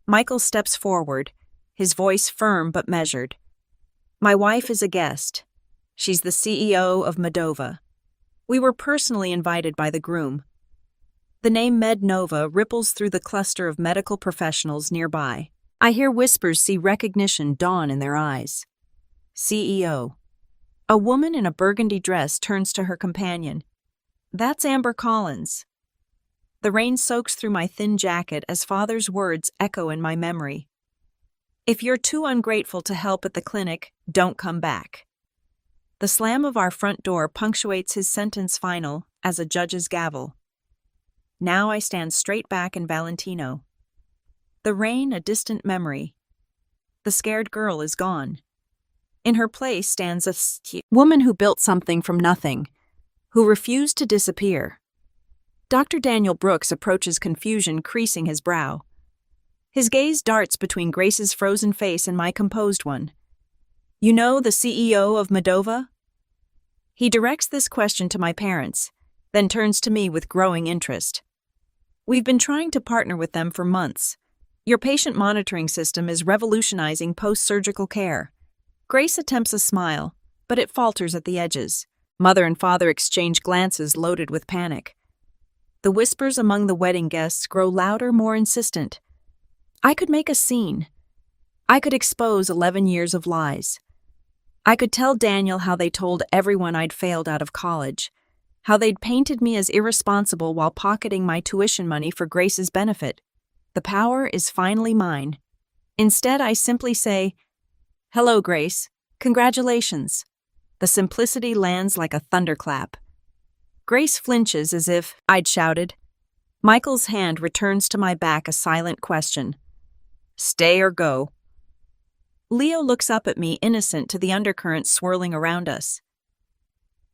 Michael steps forward, his voice firm but measured. "My wife is a guest. She's the CEO of Medova. We were personally invited by the groom." The name Mednova ripples through the cluster of medical professionals nearby. I hear whispers see recognition dawn in their eyes. CEO. A woman in a burgundy dress turns to her companion. "That's Amber Collins." The rain soaks through my thin jacket as Father's words echo in my memory. "If you're too ungrateful to help at the clinic, don't come back." The slam of our front door punctuates his sentence final as a judge's gavel. Now I stand straight back in Valentino. The rain a distant memory. The scared girl is gone. In her place stands a woman who built something from nothing, who refused to disappear. Dr. Daniel Brooks approaches, confusion creasing his brow. His gaze darts between Grace's frozen face and my composed one. "You know the CEO of Medova?" He directs this question to my parents, then turns to me with growing interest. "We've been trying to partner with them for months. Your patient monitoring system is revolutionizing post-surgical care." Grace attempts a smile, but it falters at the edges. Mother and father exchange glances loaded with panic. The whispers among the wedding guests grow louder, more insistent. I could make a scene. I could expose 11 years of lies. I could tell Daniel how they told everyone I'd failed out of college, how they'd painted me as irresponsible while pocketing my tuition money for Grace's benefit. The power is finally mine. Instead, I simply say, "Hello, Grace. Congratulations." The simplicity lands like a thunderclap. Grace flinches as if I'd shouted. Michael's hand returns to my back, a silent question. "Stay or go?" Leo looks up at me, innocent to the undercurrents swirling around us.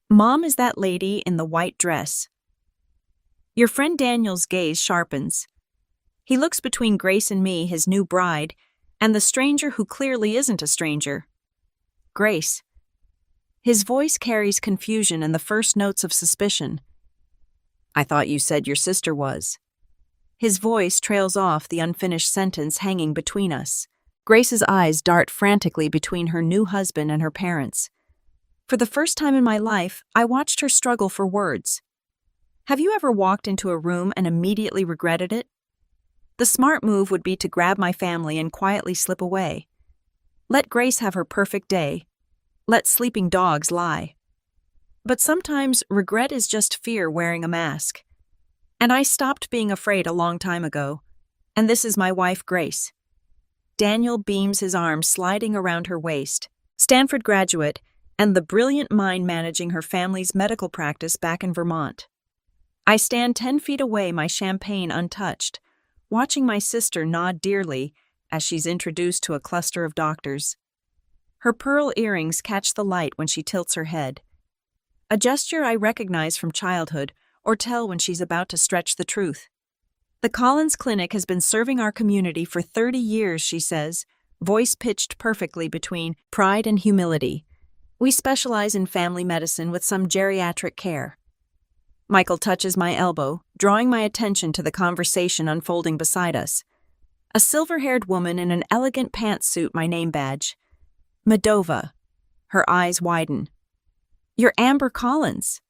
"Mom is that lady in the white dress." Your friend Daniel's gaze sharpens. He looks between Grace and me, his new bride, and the stranger who clearly isn't a stranger. "Grace." His voice carries confusion and the first notes of suspicion. "I thought you said your sister was." His voice trails off, the unfinished sentence hanging between us. Grace's eyes dart frantically between her new husband and her parents. For the first time in my life, I watched her struggle for words. Have you ever walked into a room and immediately regretted it? The smart move would be to grab my family and quietly slip away. Let Grace have her perfect day. Let sleeping dogs lie. But sometimes regret is just fear wearing a mask. And I stopped being afraid a long time ago. And this is my wife, Grace. Daniel beams his arm, sliding around her waist. Stanford graduate, and the brilliant mind managing her family's medical practice back in Vermont. I stand 10 feet away, my champagne untouched, watching my sister nod dearly as she's introduced to a cluster of doctors. Her pearl earrings catch the light when she tilts her head. A gesture I recognize from childhood, or tell when she's about to stretch the truth. "The Collins Clinic has been serving our community for 30 years, she says, voice pitched perfectly between pride and humility. "We specialize in family medicine with some geriatric care." Michael touches my elbow, drawing my attention to the conversation unfolding beside us. A silver-haired woman in an elegant pantsuit, my name badge. "Medova." Her eyes widen. "You're Amber Collins.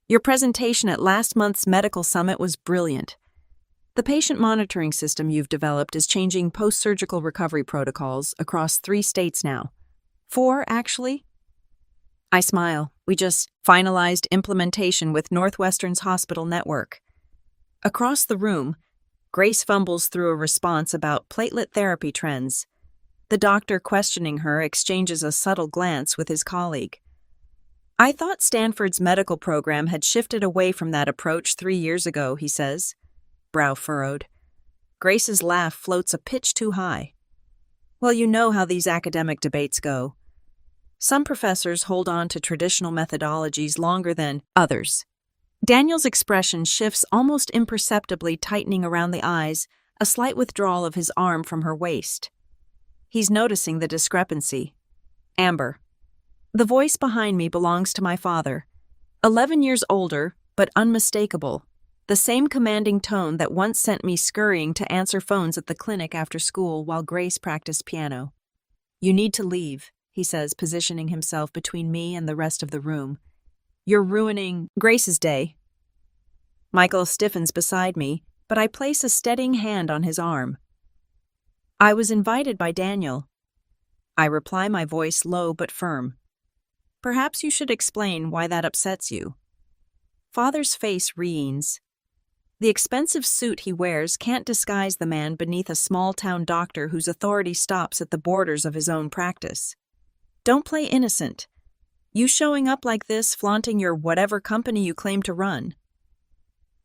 Your presentation at last month's medical summit was brilliant. The patient monitoring system you've developed is changing post-surgical recovery protocols across 3 states now. 4, actually." I smile. "We just finalized implementation with Northwestern's hospital network." Across the room, Grace fumbles through a response about platelet therapy trends. The doctor, questioning her, exchanges a subtle glance with his colleague. I thought Stanford's medical program had shifted away from that approach 3 years ago, he says, brow furrowed. Grace's laugh floats a pitch too high. Well, you know how these academic debates go. Some professors hold on to traditional methodologies longer than others. Daniel's expression shifts almost imperceptibly, tightening around the eyes, a slight withdrawal of his arm from her waist. He's noticing the discrepancy. Amber. The voice behind me belongs to my father. 11 years older, but unmistakable. The same commanding tone that once sent me scurrying to answer phones at the clinic after school while Grace practiced piano. You need to leave, he says, positioning himself between me and the rest of the room. You're ruining Grace's day. Michael stiffens beside me, but I place a steadying hand on his arm. I was invited by Daniel. I reply, my voice low but firm. Perhaps you should explain why that upsets you. Father's face reens. The expensive suit he wears can't disguise the man beneath a small-town doctor whose authority stops at the borders of his own practice. Don't play innocent. You showing up like this, flaunting your whatever company you claim to run.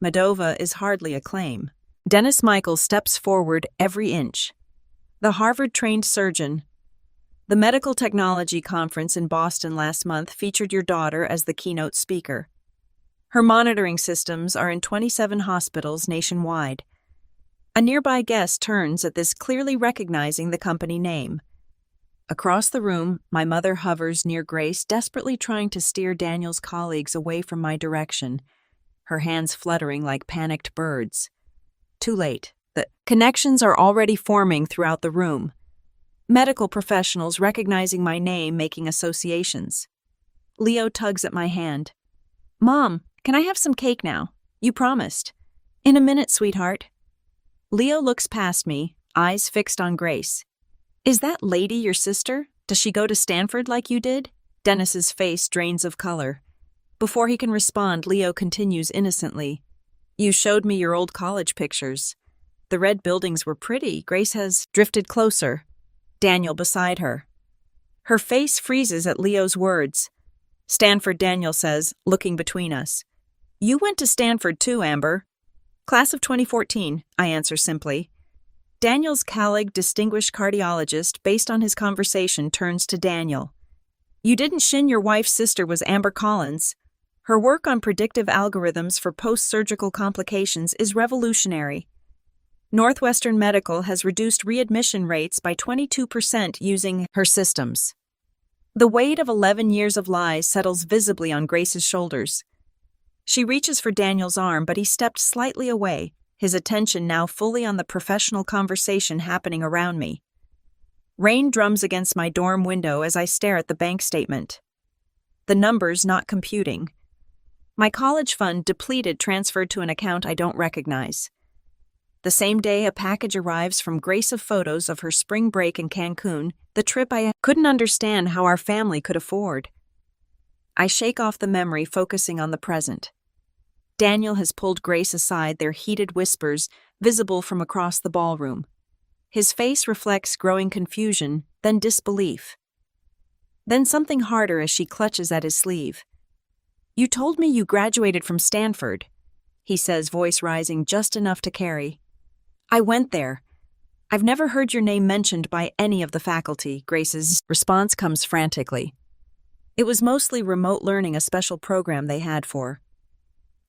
Medova is hardly a claim. Dennis Michael steps forward every inch. The Harvard-trained surgeon. The Medical Technology Conference in Boston last month featured your daughter as the keynote speaker. Her monitoring systems are in 27 hospitals nationwide. A nearby guest turns at this, clearly recognizing the company name. Across the room, my mother hovers near Grace, desperately trying to steer Daniel's colleagues away from my direction, her hands fluttering like panicked birds. Too late. The connections are already forming throughout the room. Medical professionals recognizing my name, making associations. Leo tugs at my hand. Mom, can I have some cake now? You promised. In a minute, sweetheart. Leo looks past me, eyes fixed on Grace. Is that lady your sister? Does she go to Stanford like you did? Dennis's face drains of color. Before he can respond, Leo continues innocently. You showed me your old college pictures. The red buildings were pretty. Grace has drifted closer. Daniel beside her. Her face freezes at Leo's words. Stanford, Daniel says, looking between us. You went to Stanford too, Amber. Class of 2014, I answer simply. Daniel's colleague, distinguished cardiologist, based on his conversation, turns to Daniel. You didn't shin your wife's sister was Amber Collins. Her work on predictive algorithms for post-surgical complications is revolutionary. Northwestern Medical has reduced readmission rates by 22% using her systems. The weight of 11 years of lies settles visibly on Grace's shoulders. She reaches for Daniel's arm, but he stepped slightly away, his attention now fully on the professional conversation happening around me. Rain drums against my dorm window as I stare at the bank statement. The numbers not computing. My college fund depleted, transferred to an account I don't recognize. The same day a package arrives from Grace of photos of her spring break in Cancun, the trip I couldn't understand how our family could afford. I shake off the memory, focusing on the present. Daniel has pulled Grace aside, their heated whispers visible from across the ballroom. His face reflects growing confusion, then disbelief. Then something harder as she clutches at his sleeve. You told me you graduated from Stanford, he says, voice rising just enough to carry. I went there. I've never heard your name mentioned by any of the faculty. Grace's response comes frantically. It was mostly remote learning, a special program they had for.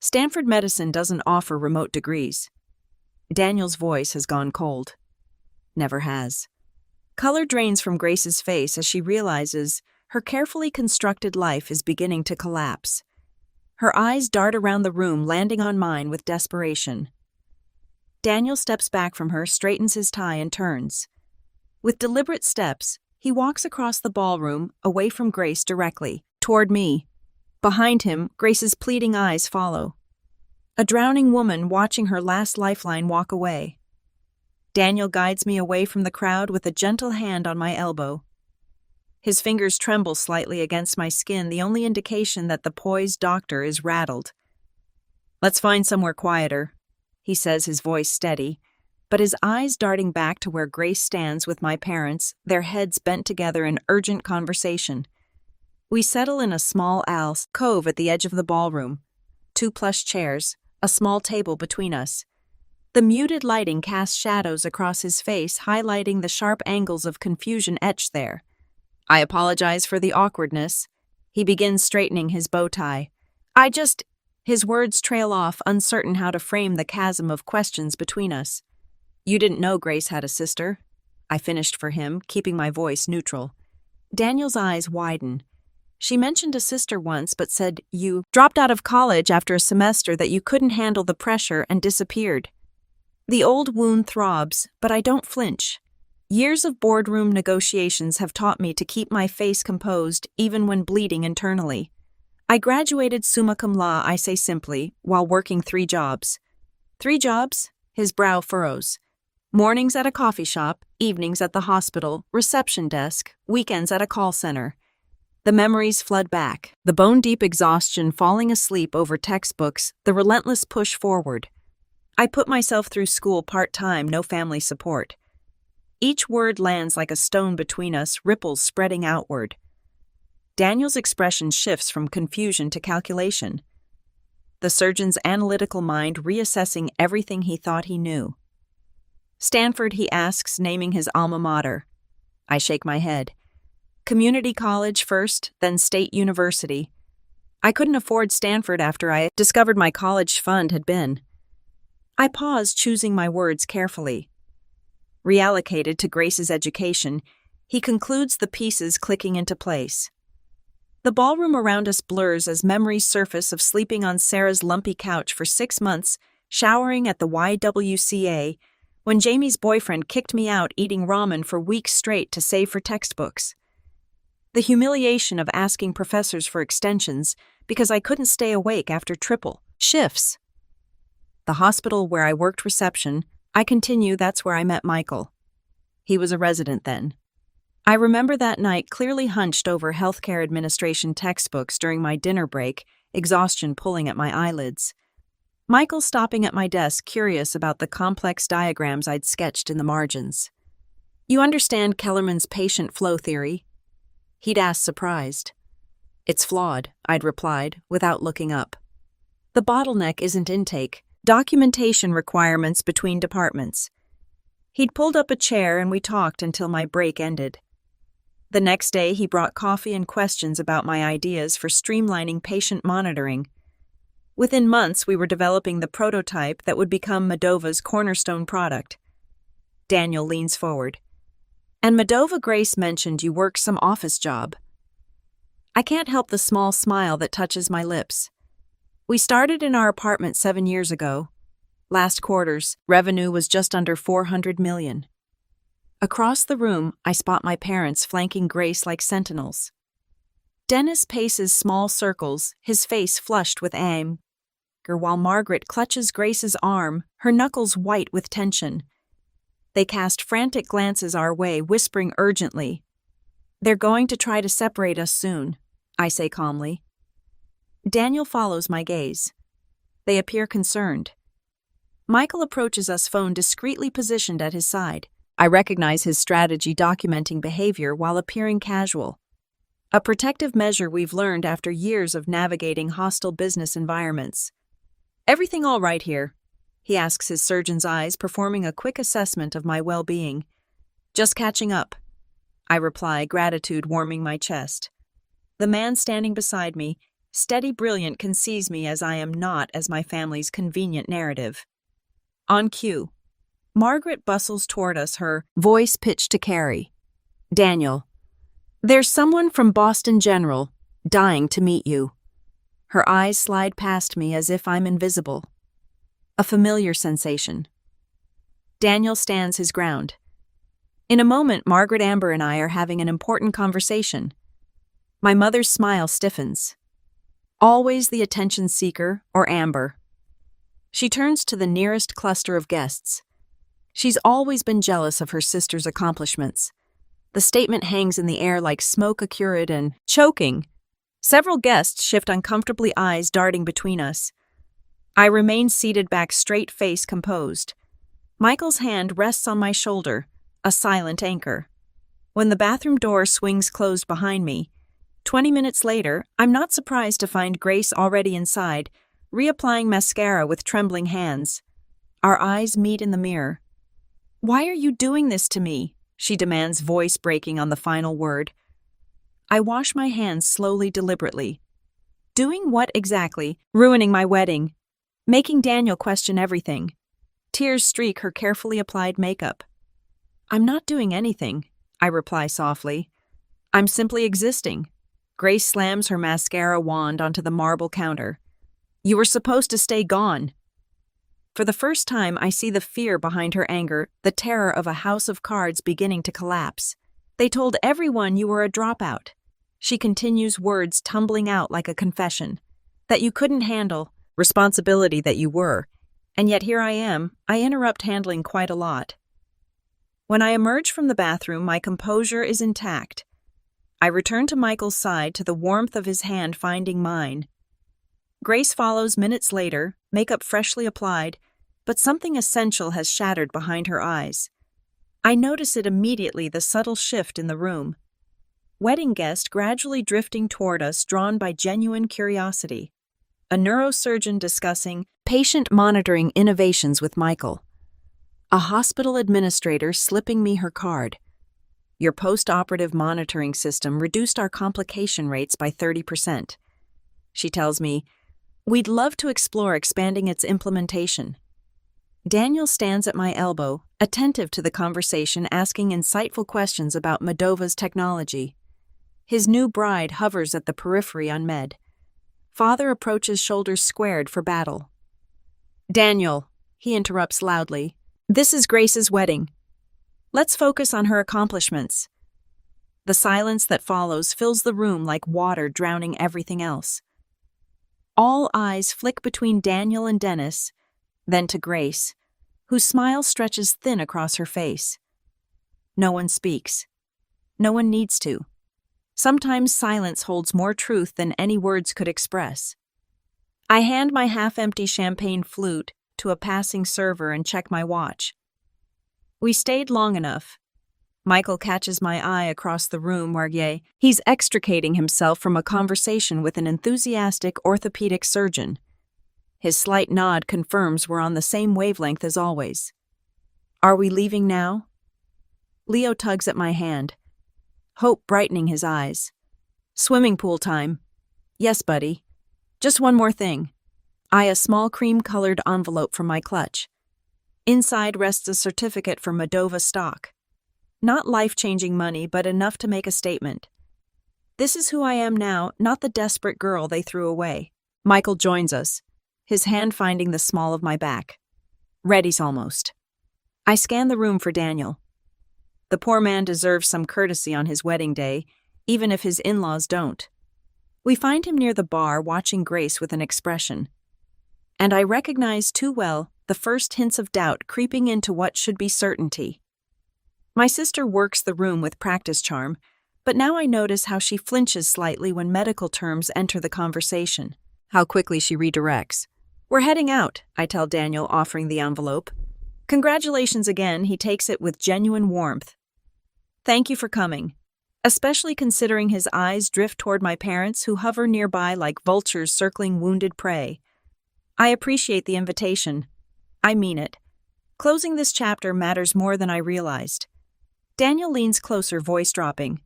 Stanford Medicine doesn't offer remote degrees. Daniel's voice has gone cold. Never has. Color drains from Grace's face as she realizes her carefully constructed life is beginning to collapse. Her eyes dart around the room, landing on mine with desperation. Daniel steps back from her, straightens his tie, and turns. With deliberate steps, he walks across the ballroom, away from Grace directly, toward me. Behind him, Grace's pleading eyes follow. A drowning woman watching her last lifeline walk away. Daniel guides me away from the crowd with a gentle hand on my elbow. His fingers tremble slightly against my skin, the only indication that the poised doctor is rattled. Let's find somewhere quieter, he says, his voice steady. but his eyes darting back to where Grace stands with my parents, their heads bent together in urgent conversation. We settle in a small alcove at the edge of the ballroom. 2 plush chairs, a small table between us. The muted lighting casts shadows across his face, highlighting the sharp angles of confusion etched there. I apologize for the awkwardness. He begins straightening his bow tie. His words trail off, uncertain how to frame the chasm of questions between us. You didn't know Grace had a sister? I finished for him, keeping my voice neutral. Daniel's eyes widen. She mentioned a sister once, but said you dropped out of college after a semester, that you couldn't handle the pressure and disappeared. The old wound throbs, but I don't flinch. Years of boardroom negotiations have taught me to keep my face composed even when bleeding internally. I graduated summa cum laude, I say simply, while working 3 jobs. 3 jobs? His brow furrows. Mornings at a coffee shop, evenings at the hospital, reception desk, weekends at a call center. The memories flood back, the bone-deep exhaustion, falling asleep over textbooks, the relentless push forward. I put myself through school part-time, no family support. Each word lands like a stone between us, ripples spreading outward. Daniel's expression shifts from confusion to calculation. The surgeon's analytical mind reassessing everything he thought he knew. Stanford, he asks, naming his alma mater. I shake my head. Community college first, then State University. I couldn't afford Stanford after I discovered my college fund had been. I pause, choosing my words carefully. Reallocated to Grace's education, he concludes, the pieces clicking into place. The ballroom around us blurs as memories surface of sleeping on Sarah's lumpy couch for 6 months, showering at the YWCA, when Jamie's boyfriend kicked me out eating ramen for weeks straight to save for textbooks. The humiliation of asking professors for extensions because I couldn't stay awake after triple shifts. The hospital where I worked reception, I continue, that's where I met Michael. He was a resident then. I remember that night clearly hunched over healthcare administration textbooks during my dinner break, exhaustion pulling at my eyelids. Michael stopping at my desk, curious about the complex diagrams I'd sketched in the margins. You understand Kellerman's patient flow theory? He'd asked, surprised. It's flawed, I'd replied, without looking up. The bottleneck isn't intake, documentation requirements between departments. He'd pulled up a chair and we talked until my break ended. The next day, he brought coffee and questions about my ideas for streamlining patient monitoring. Within months, we were developing the prototype that would become Modova's cornerstone product. Daniel leans forward. And Modova, Grace mentioned you work some office job. I can't help the small smile that touches my lips. We started in our apartment 7 years ago. Last quarter's revenue was just under $400 million. Across the room, I spot my parents flanking Grace like sentinels. Dennis paces small circles, his face flushed with anger, while Margaret clutches Grace's arm, her knuckles white with tension. They cast frantic glances our way, whispering urgently. They're going to try to separate us soon, I say calmly. Daniel follows my gaze. They appear concerned. Michael approaches us, phone discreetly positioned at his side. I recognize his strategy, documenting behavior while appearing casual. A protective measure we've learned after years of navigating hostile business environments. Everything all right here? He asks, his surgeon's eyes performing a quick assessment of my well-being. Just catching up, I reply, gratitude warming my chest. The man standing beside me, steady, brilliant, concedes me as I am not as my family's convenient narrative. On cue, Margaret bustles toward us, her voice pitched to carry. Daniel, there's someone from Boston General dying to meet you. Her eyes slide past me as if I'm invisible. A familiar sensation. Daniel stands his ground. In a moment, Margaret, Amber, and I are having an important conversation. My mother's smile stiffens. Always the attention seeker, or Amber. She turns to the nearest cluster of guests. She's always been jealous of her sister's accomplishments. The statement hangs in the air like smoke, acrid and choking. Several guests shift uncomfortably, eyes darting between us. I remain seated back, straight face composed. Michael's hand rests on my shoulder, a silent anchor. When the bathroom door swings closed behind me, 20 minutes later, I'm not surprised to find Grace already inside, reapplying mascara with trembling hands. Our eyes meet in the mirror. "Why are you doing this to me?" she demands, voice breaking on the final word. I wash my hands slowly, deliberately. Doing what exactly? Ruining my wedding. Making Daniel question everything. Tears streak her carefully applied makeup. "I'm not doing anything," I reply softly. "I'm simply existing." Grace slams her mascara wand onto the marble counter. "You were supposed to stay gone." For the first time, I see the fear behind her anger, the terror of a house of cards beginning to collapse. "They told everyone you were a dropout." She continues, words tumbling out like a confession. "That you couldn't handle responsibility, that you were. And yet here I am, I interrupt handling quite a lot." When I emerge from the bathroom, my composure is intact. I return to Michael's side, to the warmth of his hand finding mine. Grace follows minutes later, makeup freshly applied, but something essential has shattered behind her eyes. I notice it immediately, the subtle shift in the room. Wedding guest gradually drifting toward us, drawn by genuine curiosity. A neurosurgeon discussing patient monitoring innovations with Michael. A hospital administrator slipping me her card. "Your post-operative monitoring system reduced our complication rates by 30%. She tells me, "We'd love to explore expanding its implementation." Daniel stands at my elbow, attentive to the conversation, asking insightful questions about Modova's technology. His new bride hovers at the periphery, unmed. Father approaches, shoulders squared for battle. "Daniel," he interrupts loudly, "this is Grace's wedding. Let's focus on her accomplishments." The silence that follows fills the room like water drowning everything else. All eyes flick between Daniel and Dennis, then to Grace, whose smile stretches thin across her face. No one speaks. No one needs to. Sometimes silence holds more truth than any words could express. I hand my half-empty champagne flute to a passing server and check my watch. We stayed long enough. Michael catches my eye across the room where he's extricating himself from a conversation with an enthusiastic orthopedic surgeon. His slight nod confirms we're on the same wavelength as always. "Are we leaving now?" Leo tugs at my hand, hope brightening his eyes. "Swimming pool time." "Yes, buddy. Just one more thing." A small cream-colored envelope from my clutch. Inside rests a certificate for Modova stock. Not life-changing money, but enough to make a statement. This is who I am now, not the desperate girl they threw away. Michael joins us, his hand finding the small of my back. Ready's almost. I scan the room for Daniel. The poor man deserves some courtesy on his wedding day, even if his in-laws don't. We find him near the bar, watching Grace with an expression. And I recognize too well the first hints of doubt creeping into what should be certainty. My sister works the room with practice charm, but now I notice how she flinches slightly when medical terms enter the conversation, how quickly she redirects. "We're heading out," I tell Daniel, offering the envelope. "Congratulations again," he takes it with genuine warmth. "Thank you for coming," especially considering his eyes drift toward my parents, who hover nearby like vultures circling wounded prey. "I appreciate the invitation. I mean it. Closing this chapter matters more than I realized." Daniel leans closer, voice dropping.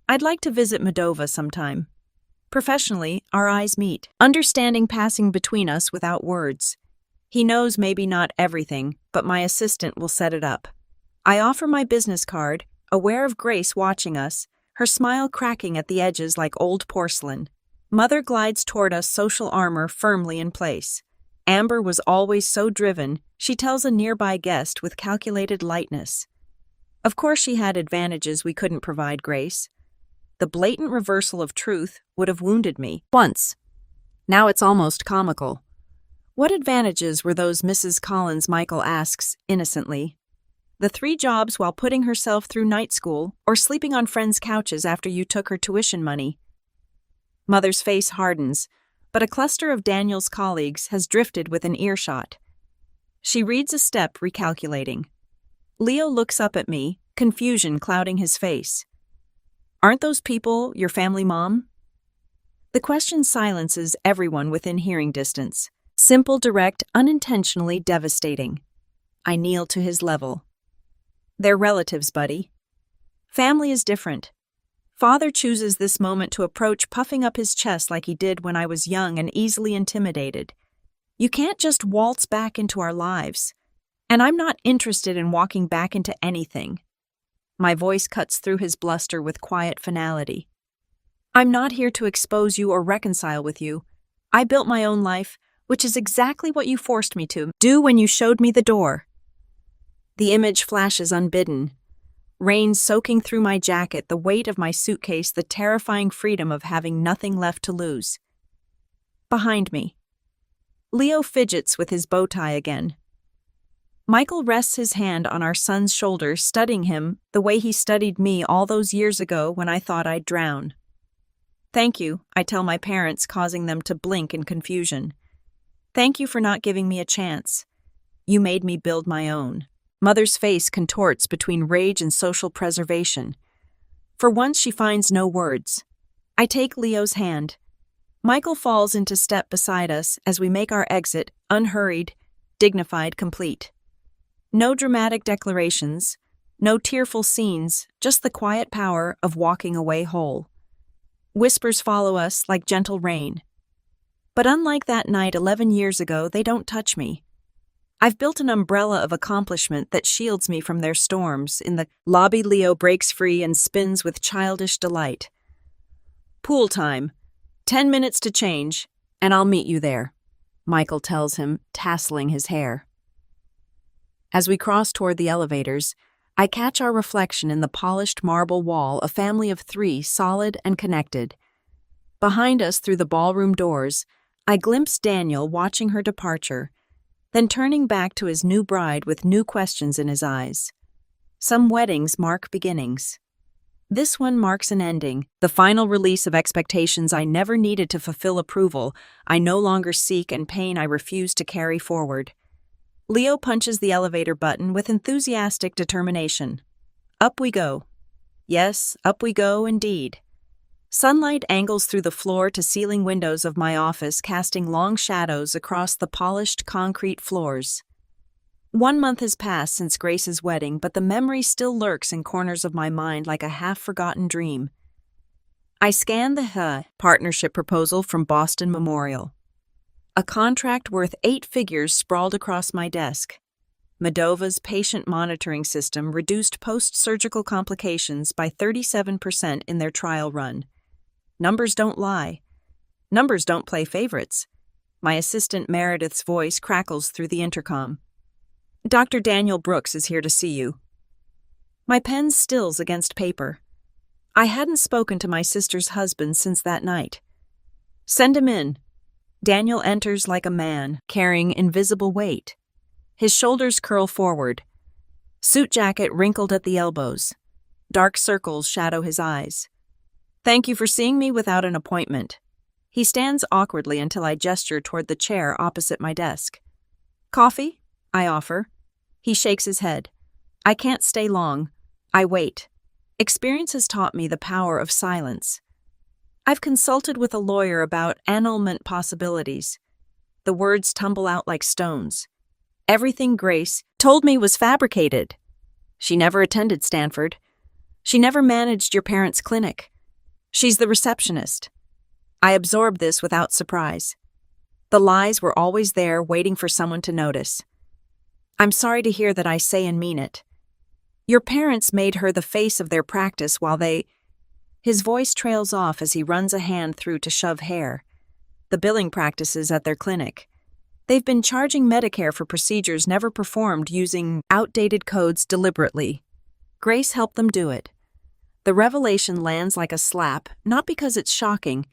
"I'd like to visit Modova sometime." Professionally, our eyes meet, understanding passing between us without words. He knows maybe not everything, but my assistant will set it up. I offer my business card, aware of Grace watching us, her smile cracking at the edges like old porcelain. Mother glides toward us, social armor firmly in place. Amber was always so driven, she tells a nearby guest with calculated lightness. Of course she had advantages we couldn't provide Grace. The blatant reversal of truth would have wounded me once. Now it's almost comical. "What advantages were those, Mrs. Collins?" Michael asks innocently. "The 3 jobs while putting herself through night school or sleeping on friends' couches after you took her tuition money." Mother's face hardens, but a cluster of Daniel's colleagues has drifted within earshot. She reads a step, recalculating. Leo looks up at me, confusion clouding his face. Aren't those people your family, Mom? The question silences everyone within hearing distance. Simple, direct, unintentionally devastating. I kneel to his level. They're relatives, buddy. Family is different. Father chooses this moment to approach, puffing up his chest like he did when I was young and easily intimidated. You can't just waltz back into our lives. And I'm not interested in walking back into anything. My voice cuts through his bluster with quiet finality. I'm not here to expose you or reconcile with you. I built my own life, which is exactly what you forced me to do when you showed me the door. The image flashes unbidden. Rain soaking through my jacket, the weight of my suitcase, the terrifying freedom of having nothing left to lose. Behind me. Leo fidgets with his bow tie again. Michael rests his hand on our son's shoulder, studying him the way he studied me all those years ago when I thought I'd drown. Thank you, I tell my parents, causing them to blink in confusion. Thank you for not giving me a chance. You made me build my own. Mother's face contorts between rage and social preservation. For once, she finds no words. I take Leo's hand. Michael falls into step beside us as we make our exit, unhurried, dignified, complete. No dramatic declarations, no tearful scenes, just the quiet power of walking away whole. Whispers follow us like gentle rain. But unlike that night 11 years ago, they don't touch me. I've built an umbrella of accomplishment that shields me from their storms. In the lobby, Leo breaks free and spins with childish delight. Pool time. 10 minutes to change, and I'll meet you there, Michael tells him, tasseling his hair. As we cross toward the elevators, I catch our reflection in the polished marble wall, a family of 3, solid and connected. Behind us, through the ballroom doors, I glimpse Daniel watching her departure, then turning back to his new bride with new questions in his eyes. Some weddings mark beginnings. This one marks an ending, the final release of expectations I never needed to fulfill, approval I no longer seek, and pain I refuse to carry forward. Leo punches the elevator button with enthusiastic determination. Up we go. Yes, up we go indeed. Sunlight angles through the floor-to-ceiling windows of my office, casting long shadows across the polished concrete floors. 1 month has passed since Grace's wedding, but the memory still lurks in corners of my mind like a half-forgotten dream. I scan the partnership proposal from Boston Memorial. A contract worth 8 figures sprawled across my desk. Modova's patient monitoring system reduced post-surgical complications by 37% in their trial run. Numbers don't lie. Numbers don't play favorites. My assistant Meredith's voice crackles through the intercom. Dr. Daniel Brooks is here to see you. My pen stills against paper. I hadn't spoken to my sister's husband since that night. Send him in. Daniel enters like a man, carrying invisible weight. His shoulders curl forward. Suit jacket wrinkled at the elbows. Dark circles shadow his eyes. Thank you for seeing me without an appointment. He stands awkwardly until I gesture toward the chair opposite my desk. Coffee? I offer. He shakes his head. I can't stay long. I wait. Experience has taught me the power of silence. I've consulted with a lawyer about annulment possibilities. The words tumble out like stones. Everything Grace told me was fabricated. She never attended Stanford. She never managed your parents' clinic. She's the receptionist. I absorbed this without surprise. The lies were always there, waiting for someone to notice. I'm sorry to hear that I say and mean it. Your parents made her the face of their practice while they... His voice trails off as he runs a hand through to shove hair. The billing practices at their clinic. They've been charging Medicare for procedures never performed using outdated codes deliberately. Grace helped them do it. The revelation lands like a slap, not because it's shocking,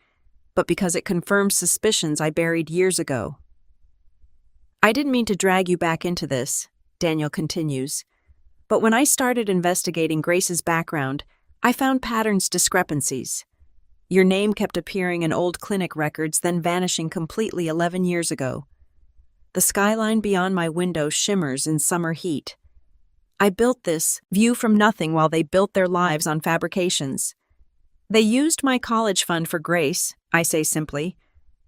but because it confirms suspicions I buried years ago. I didn't mean to drag you back into this, Daniel continues, but when I started investigating Grace's background, I found discrepancies. Your name kept appearing in old clinic records, then vanishing completely 11 years ago. The skyline beyond my window shimmers in summer heat. I built this view from nothing while they built their lives on fabrications. They used my college fund for grace, I say simply.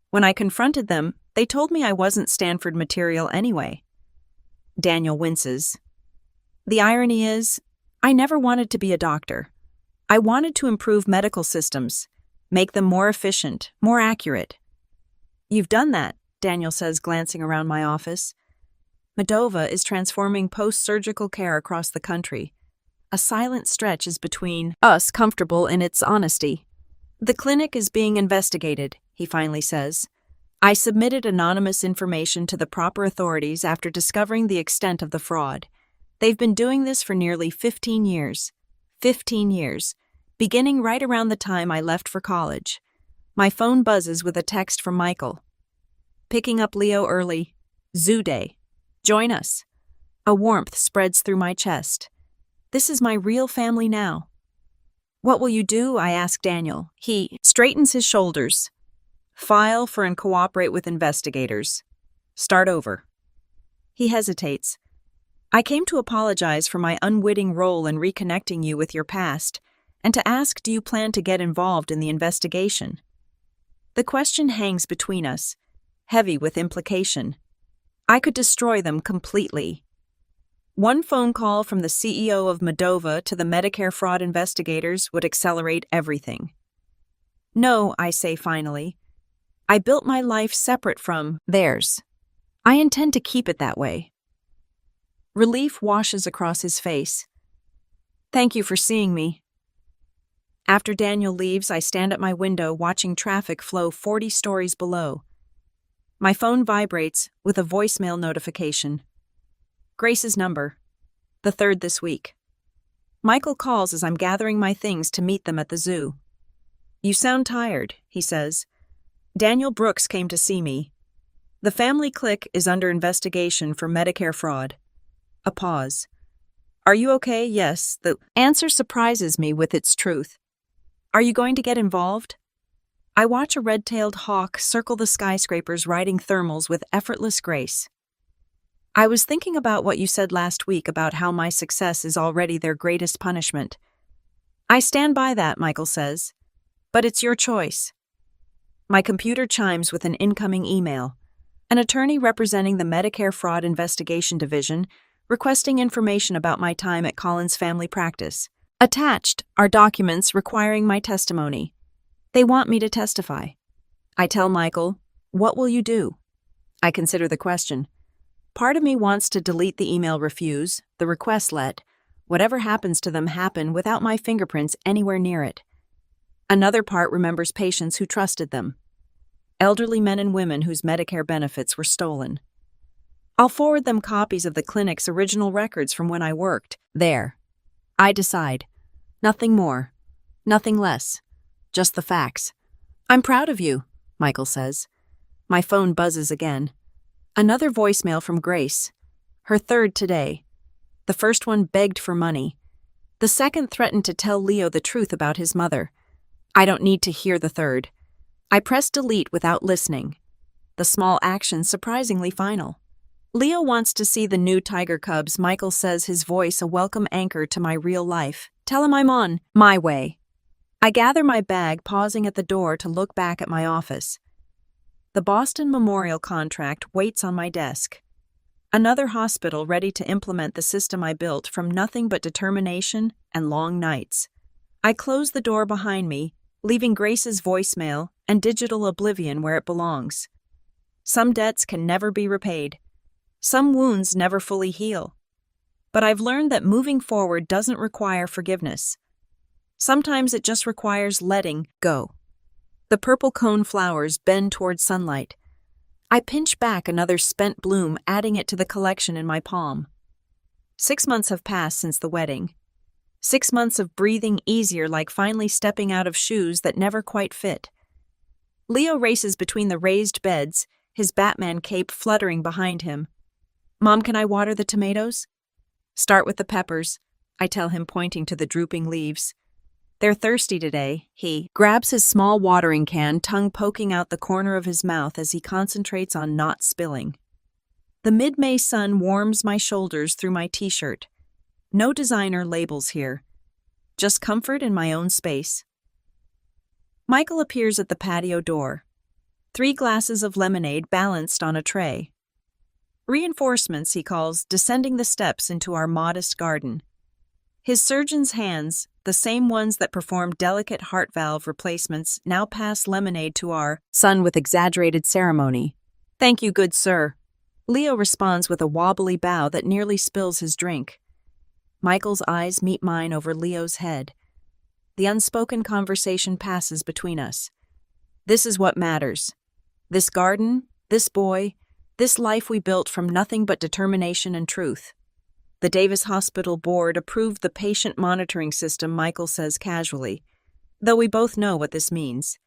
When I confronted them, they told me I wasn't Stanford material anyway. Daniel winces. The irony is, I never wanted to be a doctor. I wanted to improve medical systems, make them more efficient, more accurate. You've done that, Daniel says, glancing around my office. Moldova is transforming post-surgical care across the country. A silent stretch is between us, comfortable in its honesty. The clinic is being investigated, he finally says. I submitted anonymous information to the proper authorities after discovering the extent of the fraud. They've been doing this for nearly 15 years. 15 years, beginning right around the time I left for college. My phone buzzes with a text from Michael. Picking up Leo early. Zoo Day. Join us. A warmth spreads through my chest. This is my real family now. What will you do? I ask Daniel. He straightens his shoulders. File for and cooperate with investigators. Start over. He hesitates. I came to apologize for my unwitting role in reconnecting you with your past, and to ask, do you plan to get involved in the investigation? The question hangs between us, heavy with implication. I could destroy them completely. One phone call from the CEO of Moldova to the Medicare fraud investigators would accelerate everything. No, I say finally. I built my life separate from theirs. I intend to keep it that way. Relief washes across his face. Thank you for seeing me. After Daniel leaves, I stand at my window watching traffic flow 40 stories below. My phone vibrates with a voicemail notification. Grace's number. The third this week. Michael calls as I'm gathering my things to meet them at the zoo. You sound tired, he says. Daniel Brooks came to see me. The family clique is under investigation for Medicare fraud. A pause. Are you okay? Yes. The answer surprises me with its truth. Are you going to get involved? I watch a red-tailed hawk circle the skyscrapers riding thermals with effortless grace. I was thinking about what you said last week about how my success is already their greatest punishment. I stand by that, Michael says. But it's your choice. My computer chimes with an incoming email. An attorney representing the Medicare Fraud Investigation Division requesting information about my time at Collins Family Practice. Attached are documents requiring my testimony. They want me to testify. I tell Michael, what will you do? I consider the question. Part of me wants to delete the email refuse, the request let, whatever happens to them happen without my fingerprints anywhere near it. Another part remembers patients who trusted them. Elderly men and women whose Medicare benefits were stolen. I'll forward them copies of the clinic's original records from when I worked there. I decide. Nothing more. Nothing less. Just the facts. I'm proud of you, Michael says. My phone buzzes again. Another voicemail from Grace. Her third today. The first one begged for money. The second threatened to tell Leo the truth about his mother. I don't need to hear the third. I press delete without listening. The small action surprisingly final. Leo wants to see the new tiger cubs. Michael says, his voice a welcome anchor to my real life. Tell him I'm on my way. I gather my bag, pausing at the door to look back at my office. The Boston Memorial contract waits on my desk. Another hospital ready to implement the system I built from nothing but determination and long nights. I close the door behind me, leaving Grace's voicemail and digital oblivion where it belongs. Some debts can never be repaid. Some wounds never fully heal. But I've learned that moving forward doesn't require forgiveness. Sometimes it just requires letting go. The purple cone flowers bend toward sunlight. I pinch back another spent bloom, adding it to the collection in my palm. 6 months have passed since the wedding. 6 months of breathing easier, like finally stepping out of shoes that never quite fit. Leo races between the raised beds, his Batman cape fluttering behind him. Mom, can I water the tomatoes? Start with the peppers, I tell him, pointing to the drooping leaves. They're thirsty today. He grabs his small watering can, tongue poking out the corner of his mouth as he concentrates on not spilling. The mid-May sun warms my shoulders through my t-shirt. No designer labels here. Just comfort in my own space. Michael appears at the patio door. 3 glasses of lemonade balanced on a tray. Reinforcements, he calls, descending the steps into our modest garden. His surgeon's hands, the same ones that perform delicate heart valve replacements, now pass lemonade to our son with exaggerated ceremony. "Thank you, good sir." Leo responds with a wobbly bow that nearly spills his drink. Michael's eyes meet mine over Leo's head. The unspoken conversation passes between us. This is what matters. This garden, this boy, this life we built from nothing but determination and truth. The Davis Hospital Board approved the patient monitoring system, Michael says casually, though we both know what this means.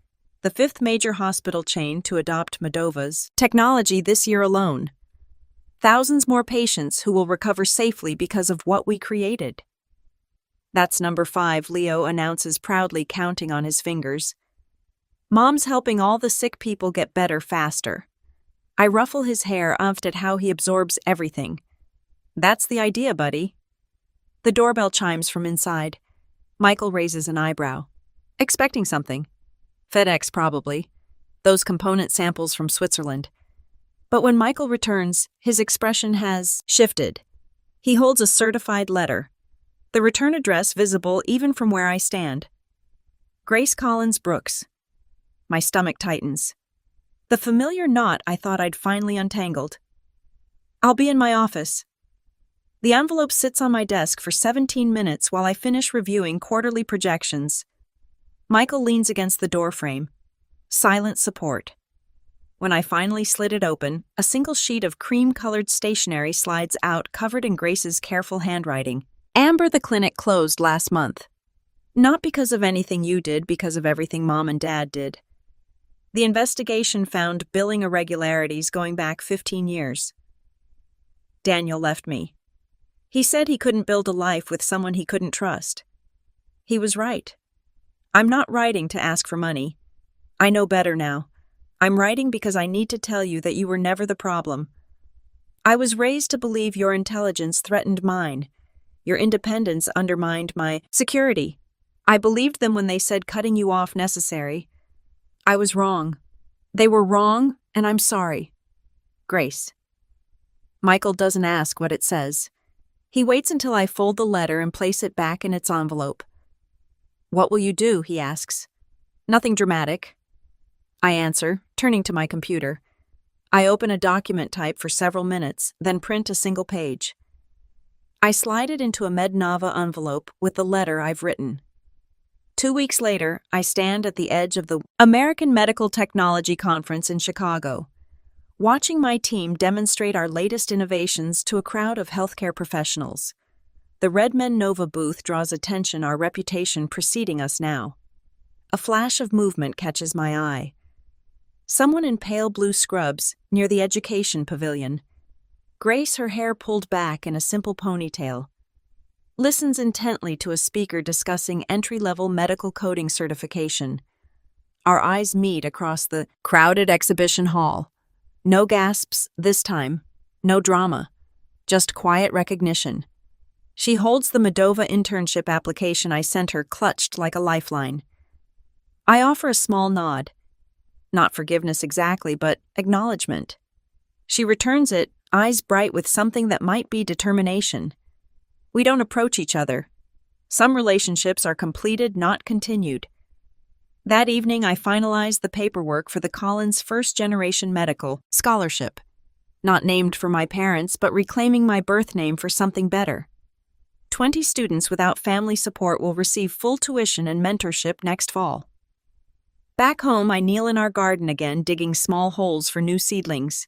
The 5th major hospital chain to adopt Moldovan's technology this year alone. Thousands more patients who will recover safely because of what we created. That's number 5, Leo announces proudly, counting on his fingers. Mom's helping all the sick people get better faster. I ruffle his hair, umphed at how he absorbs everything. That's the idea, buddy. The doorbell chimes from inside. Michael raises an eyebrow. Expecting something. FedEx, probably. Those component samples from Switzerland. But when Michael returns, his expression has shifted. He holds a certified letter. The return address visible even from where I stand. Grace Collins Brooks. My stomach tightens. The familiar knot I thought I'd finally untangled. "I'll be in my office." The envelope sits on my desk for 17 minutes while I finish reviewing quarterly projections. Michael leans against the doorframe. Silent support. When I finally slid it open, a single sheet of cream-colored stationery slides out, covered in Grace's careful handwriting. "Amber, the clinic closed last month. Not because of anything you did, because of everything Mom and Dad did. The investigation found billing irregularities going back 15 years. Daniel left me. He said he couldn't build a life with someone he couldn't trust. He was right. I'm not writing to ask for money. I know better now. I'm writing because I need to tell you that you were never the problem. I was raised to believe your intelligence threatened mine. Your independence undermined my security. I believed them when they said cutting you off necessary. I was wrong. They were wrong, and I'm sorry. Grace." Michael doesn't ask what it says. He waits until I fold the letter and place it back in its envelope. "What will you do?" he asks. "Nothing dramatic." I answer, turning to my computer. I open a document type for several minutes, then print a single page. I slide it into a Mednava envelope with the letter I've written. 2 weeks later, I stand at the edge of the American Medical Technology Conference in Chicago, watching my team demonstrate our latest innovations to a crowd of healthcare professionals. The Redmen Nova booth draws attention, our reputation preceding us now. A flash of movement catches my eye. Someone in pale blue scrubs near the education pavilion. Grace, her hair pulled back in a simple ponytail, listens intently to a speaker discussing entry-level medical coding certification. Our eyes meet across the crowded exhibition hall. No gasps this time, no drama, just quiet recognition. She holds the Moldova internship application I sent her clutched like a lifeline. I offer a small nod. Not forgiveness exactly, but acknowledgement. She returns it, eyes bright with something that might be determination. We don't approach each other. Some relationships are completed, not continued. That evening, I finalized the paperwork for the Collins First-Generation Medical Scholarship. Not named for my parents, but reclaiming my birth name for something better. 20 students without family support will receive full tuition and mentorship next fall. Back home, I kneel in our garden again, digging small holes for new seedlings.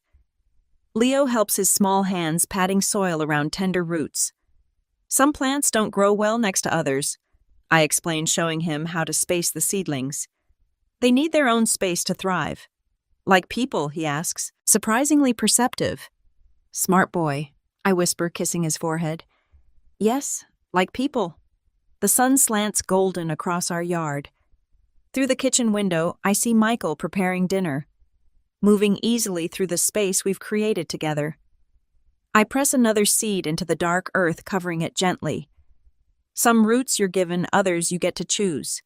Leo helps his small hands patting soil around tender roots. Some plants don't grow well next to others, I explain, showing him how to space the seedlings. They need their own space to thrive. Like people, he asks, surprisingly perceptive. Smart boy, I whisper, kissing his forehead. Yes, like people. The sun slants golden across our yard. Through the kitchen window, I see Michael preparing dinner, moving easily through the space we've created together. I press another seed into the dark earth, covering it gently. Some roots you're given, others you get to choose.